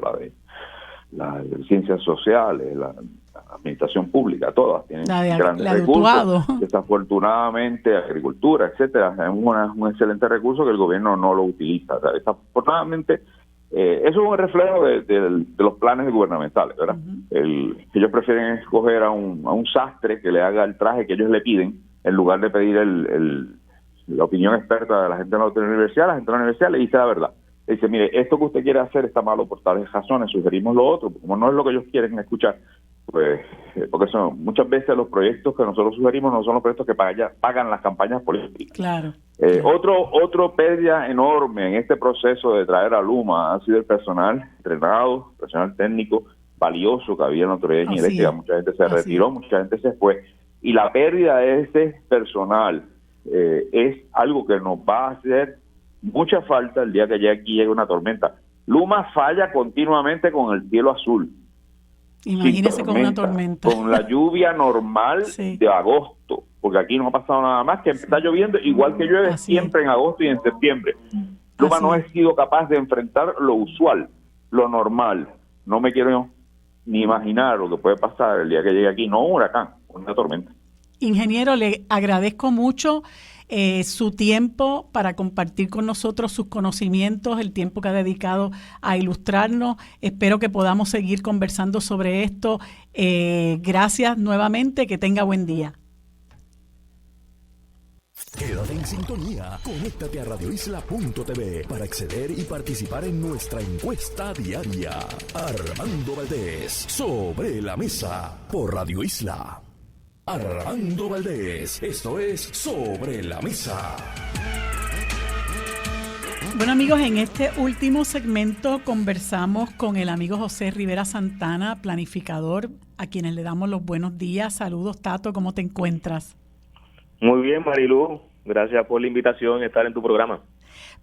S6: la de Ciencias Sociales, la Administración Pública, todas tienen grandes recursos. Desafortunadamente, Agricultura, etcétera, es un excelente recurso que el gobierno no lo utiliza. O sea, desafortunadamente, eso es un reflejo de los planes gubernamentales, ¿verdad? Ellos prefieren escoger a un sastre que le haga el traje que ellos le piden, en lugar de pedir la opinión experta de la gente de la universidad. La gente de la universidad le dice la verdad. Le dice, mire, esto que usted quiere hacer está malo por tales razones, sugerimos lo otro, como no es lo que ellos quieren escuchar, pues, porque muchas veces los proyectos que nosotros sugerimos no son los proyectos que pagan las campañas políticas.
S3: Claro.
S6: Otro pérdida enorme en este proceso de traer a Luma ha sido el personal entrenado, personal técnico valioso que había en la autoridad eléctrica. Mucha gente se retiró, mucha gente se fue, y la pérdida de ese personal es algo que nos va a hacer mucha falta el día que llegue una tormenta. Luma falla continuamente con el cielo azul.
S3: Imagínese con una tormenta.
S6: Con la lluvia normal de agosto, porque aquí no ha pasado nada más que está lloviendo igual que llueve siempre en agosto y en septiembre. Luma no ha sido capaz de enfrentar lo usual. lo normal. No me quiero ni imaginar lo que puede pasar el día que llegue aquí, no un huracán, una tormenta.
S3: Ingeniero, le agradezco mucho su tiempo para compartir con nosotros sus conocimientos, el tiempo que ha dedicado a ilustrarnos. Espero que podamos seguir conversando sobre esto. Gracias nuevamente, que tenga buen día.
S1: Quédate en sintonía, conéctate a radioisla.tv para acceder y participar en nuestra encuesta diaria. Armando Valdés, sobre la mesa, por Radio Isla. Armando Valdés, esto es Sobre la Mesa.
S3: Bueno, amigos, en este último segmento conversamos con el amigo José Rivera Santana, planificador, a quienes le damos los buenos días. Saludos, Tato, ¿cómo te encuentras?
S7: Muy bien, Marilu, gracias por la invitación a estar en tu programa.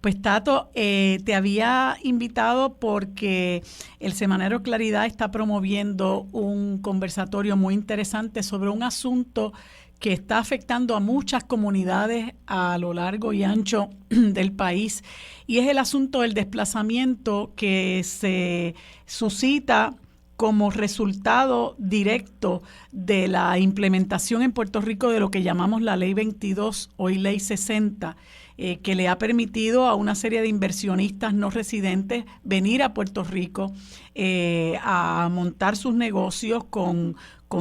S3: Pues Tato, te había invitado porque el semanario Claridad está promoviendo un conversatorio muy interesante sobre un asunto que está afectando a muchas comunidades a lo largo y ancho del país, y es el asunto del desplazamiento que se suscita como resultado directo de la implementación en Puerto Rico de lo que llamamos la Ley 22, hoy Ley 60, que le ha permitido a una serie de inversionistas no residentes venir a Puerto Rico a montar sus negocios con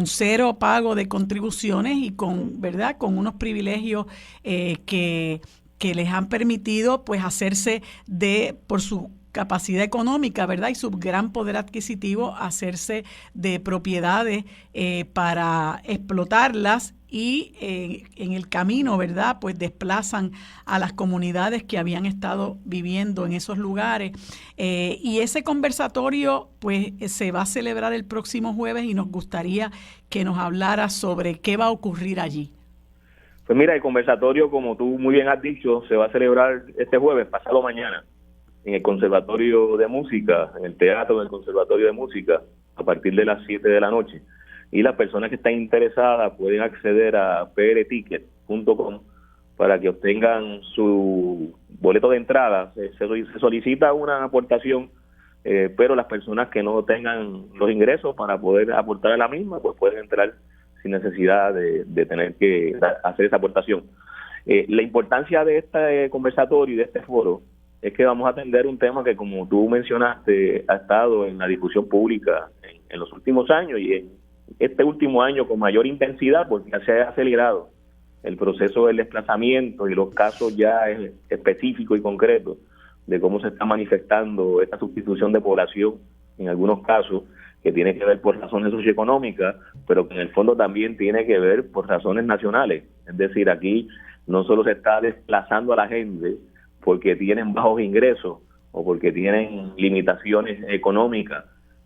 S3: cero pago de contribuciones y con unos privilegios que les han permitido pues hacerse por su capacidad económica, ¿verdad? Y su gran poder adquisitivo, hacerse de propiedades para explotarlas y en el camino, ¿verdad? Pues desplazan a las comunidades que habían estado viviendo en esos lugares. Y ese conversatorio, pues, se va a celebrar el próximo jueves y nos gustaría que nos hablara sobre qué va a ocurrir allí.
S7: Pues mira, el conversatorio, como tú muy bien has dicho, se va a celebrar este jueves, pasado mañana, en el Conservatorio de Música, en el Teatro del Conservatorio de Música, a partir de las 7 de la noche. Y las personas que están interesadas pueden acceder a prticket.com para que obtengan su boleto de entrada. Se solicita una aportación, pero las personas que no tengan los ingresos para poder aportar a la misma, pues pueden entrar sin necesidad de tener que hacer esa aportación. La importancia de este conversatorio y de este foro es que vamos a atender un tema que, como tú mencionaste, ha estado en la discusión pública en los últimos años y en este último año con mayor intensidad, porque se ha acelerado el proceso del desplazamiento y los casos ya específicos y concretos de cómo se está manifestando esta sustitución de población, en algunos casos, que tiene que ver por razones socioeconómicas, pero que en el fondo también tiene que ver por razones nacionales. Es decir, aquí no solo se está desplazando a la gente porque tienen bajos ingresos o porque tienen limitaciones económicas,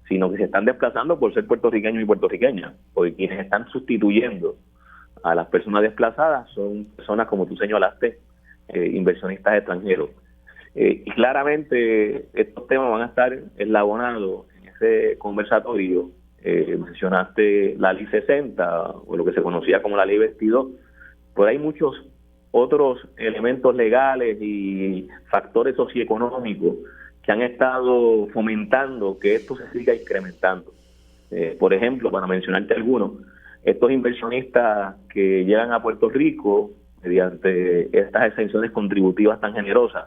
S7: sino que se están desplazando por ser puertorriqueños y puertorriqueñas, porque quienes están sustituyendo a las personas desplazadas son personas, como tú señalaste, inversionistas extranjeros. Y claramente estos temas van a estar eslabonados en ese conversatorio. Mencionaste la Ley 60, o lo que se conocía como la Ley 22, pues hay muchos otros elementos legales y factores socioeconómicos que han estado fomentando que esto se siga incrementando. Por ejemplo, para mencionarte algunos, estos inversionistas que llegan a Puerto Rico mediante estas exenciones contributivas tan generosas,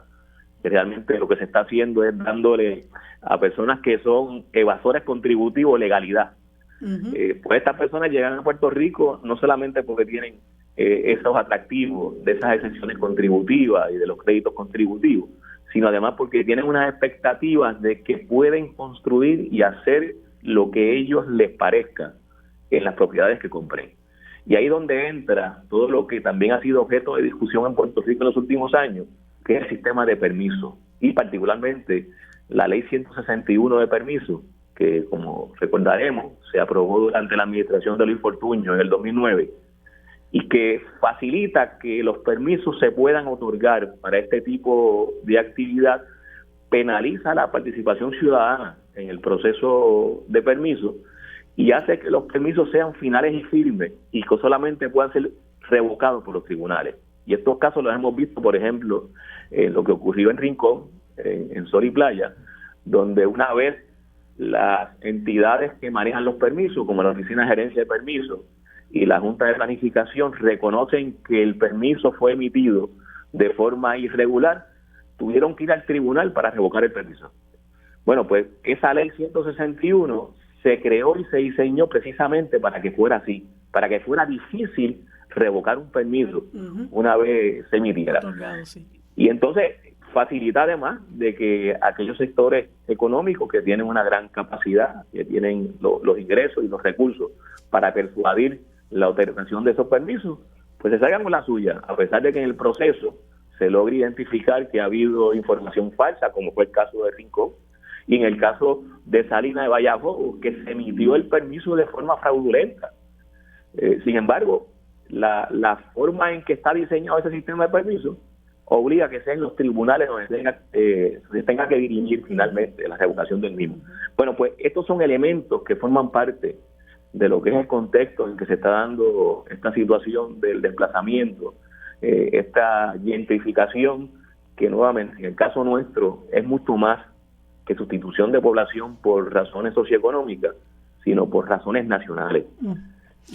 S7: que realmente lo que se está haciendo es dándole a personas que son evasores contributivos legalidad. Pues estas personas llegan a Puerto Rico no solamente porque tienen esos atractivos de esas exenciones contributivas y de los créditos contributivos, sino además porque tienen unas expectativas de que pueden construir y hacer lo que ellos les parezca en las propiedades que compren. Y ahí donde entra todo lo que también ha sido objeto de discusión en Puerto Rico en los últimos años, que es el sistema de permisos, y particularmente la Ley 161 de permisos, que, como recordaremos, se aprobó durante la administración de Luis Fortuño en el 2009, y que facilita que los permisos se puedan otorgar para este tipo de actividad, penaliza la participación ciudadana en el proceso de permiso y hace que los permisos sean finales y firmes y que solamente puedan ser revocados por los tribunales. Y estos casos los hemos visto, por ejemplo, en lo que ocurrió en Rincón, en Sol y Playa, donde una vez las entidades que manejan los permisos, como la Oficina de Gerencia de Permisos y la Junta de Planificación, reconocen que el permiso fue emitido de forma irregular, tuvieron que ir al tribunal para revocar el permiso. Bueno, pues esa ley 161 se creó y se diseñó precisamente para que fuera así, para que fuera difícil revocar un permiso una vez se emitiera. Y entonces facilita además de que aquellos sectores económicos que tienen una gran capacidad, que tienen los ingresos y los recursos para persuadir la otorgación de esos permisos, pues se salgan con la suya, a pesar de que en el proceso se logra identificar que ha habido información falsa, como fue el caso de Rincón, y en el caso de Salinas de Vallafogo, que se emitió el permiso de forma fraudulenta. Sin embargo, la forma en que está diseñado ese sistema de permisos obliga a que sean los tribunales donde se tenga que dirimir finalmente la revocación del mismo. Bueno, pues estos son elementos que forman parte de lo que es el contexto en que se está dando esta situación del desplazamiento, esta gentrificación, que nuevamente en el caso nuestro es mucho más que sustitución de población por razones socioeconómicas, sino por razones nacionales.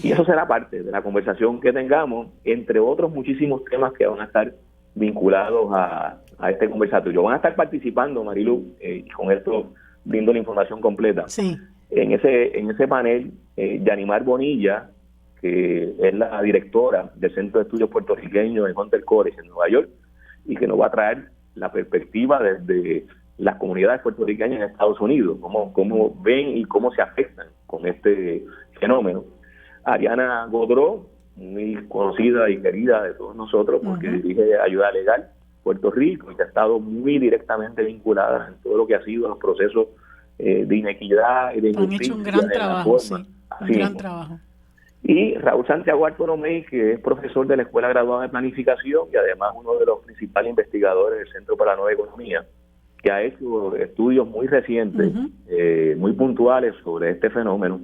S7: Y eso será parte de la conversación que tengamos, entre otros muchísimos temas que van a estar vinculados a este conversatorio. Van a estar participando, Marilu, y con esto brindo la información completa.
S3: Sí.
S7: En ese panel, Yanimar Bonilla, que es la directora del Centro de Estudios Puertorriqueños en Hunter College en Nueva York, y que nos va a traer la perspectiva desde las comunidades puertorriqueñas en Estados Unidos, cómo ven y cómo se afectan con este fenómeno. Ariana Godró, muy conocida y querida de todos nosotros, porque dirige Ayuda Legal Puerto Rico y que ha estado muy directamente vinculada en todo lo que ha sido los procesos de inequidad y de injusticia.
S3: Han hecho un gran trabajo, sí, un gran trabajo.
S7: Y Raúl Santiago Artoromey, que es profesor de la Escuela Graduada de Planificación y además uno de los principales investigadores del Centro para la Nueva Economía, que ha hecho estudios muy recientes, muy puntuales sobre este fenómeno,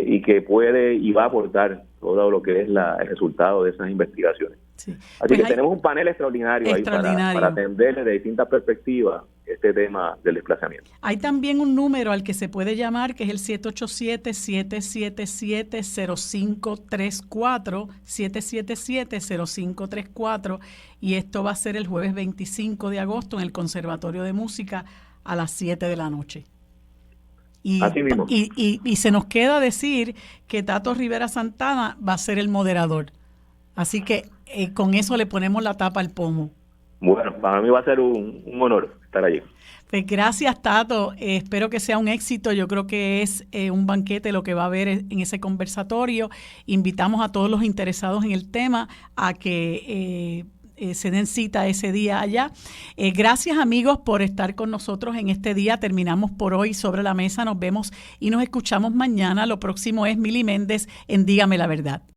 S7: y que puede y va a aportar todo lo que es el resultado de esas investigaciones. Sí. Así que tenemos un panel extraordinario ahí para atender desde distintas perspectivas este tema del desplazamiento.
S3: Hay también un número al que se puede llamar, que es el 787-777-0534, 777-0534, y esto va a ser el jueves 25 de agosto en el Conservatorio de Música a las 7 de la noche.
S7: Así mismo.
S3: Y se nos queda decir que Tato Rivera Santana va a ser el moderador. Así que con eso le ponemos la tapa al pomo.
S7: Bueno, para mí va a ser un honor estar allí.
S3: Pues gracias, Tato. Espero que sea un éxito. Yo creo que es un banquete lo que va a haber en ese conversatorio. Invitamos a todos los interesados en el tema a que se den cita ese día allá. Gracias, amigos, por estar con nosotros en este día. Terminamos por hoy Sobre la Mesa. Nos vemos y nos escuchamos mañana. Lo próximo es Mili Méndez en Dígame la Verdad.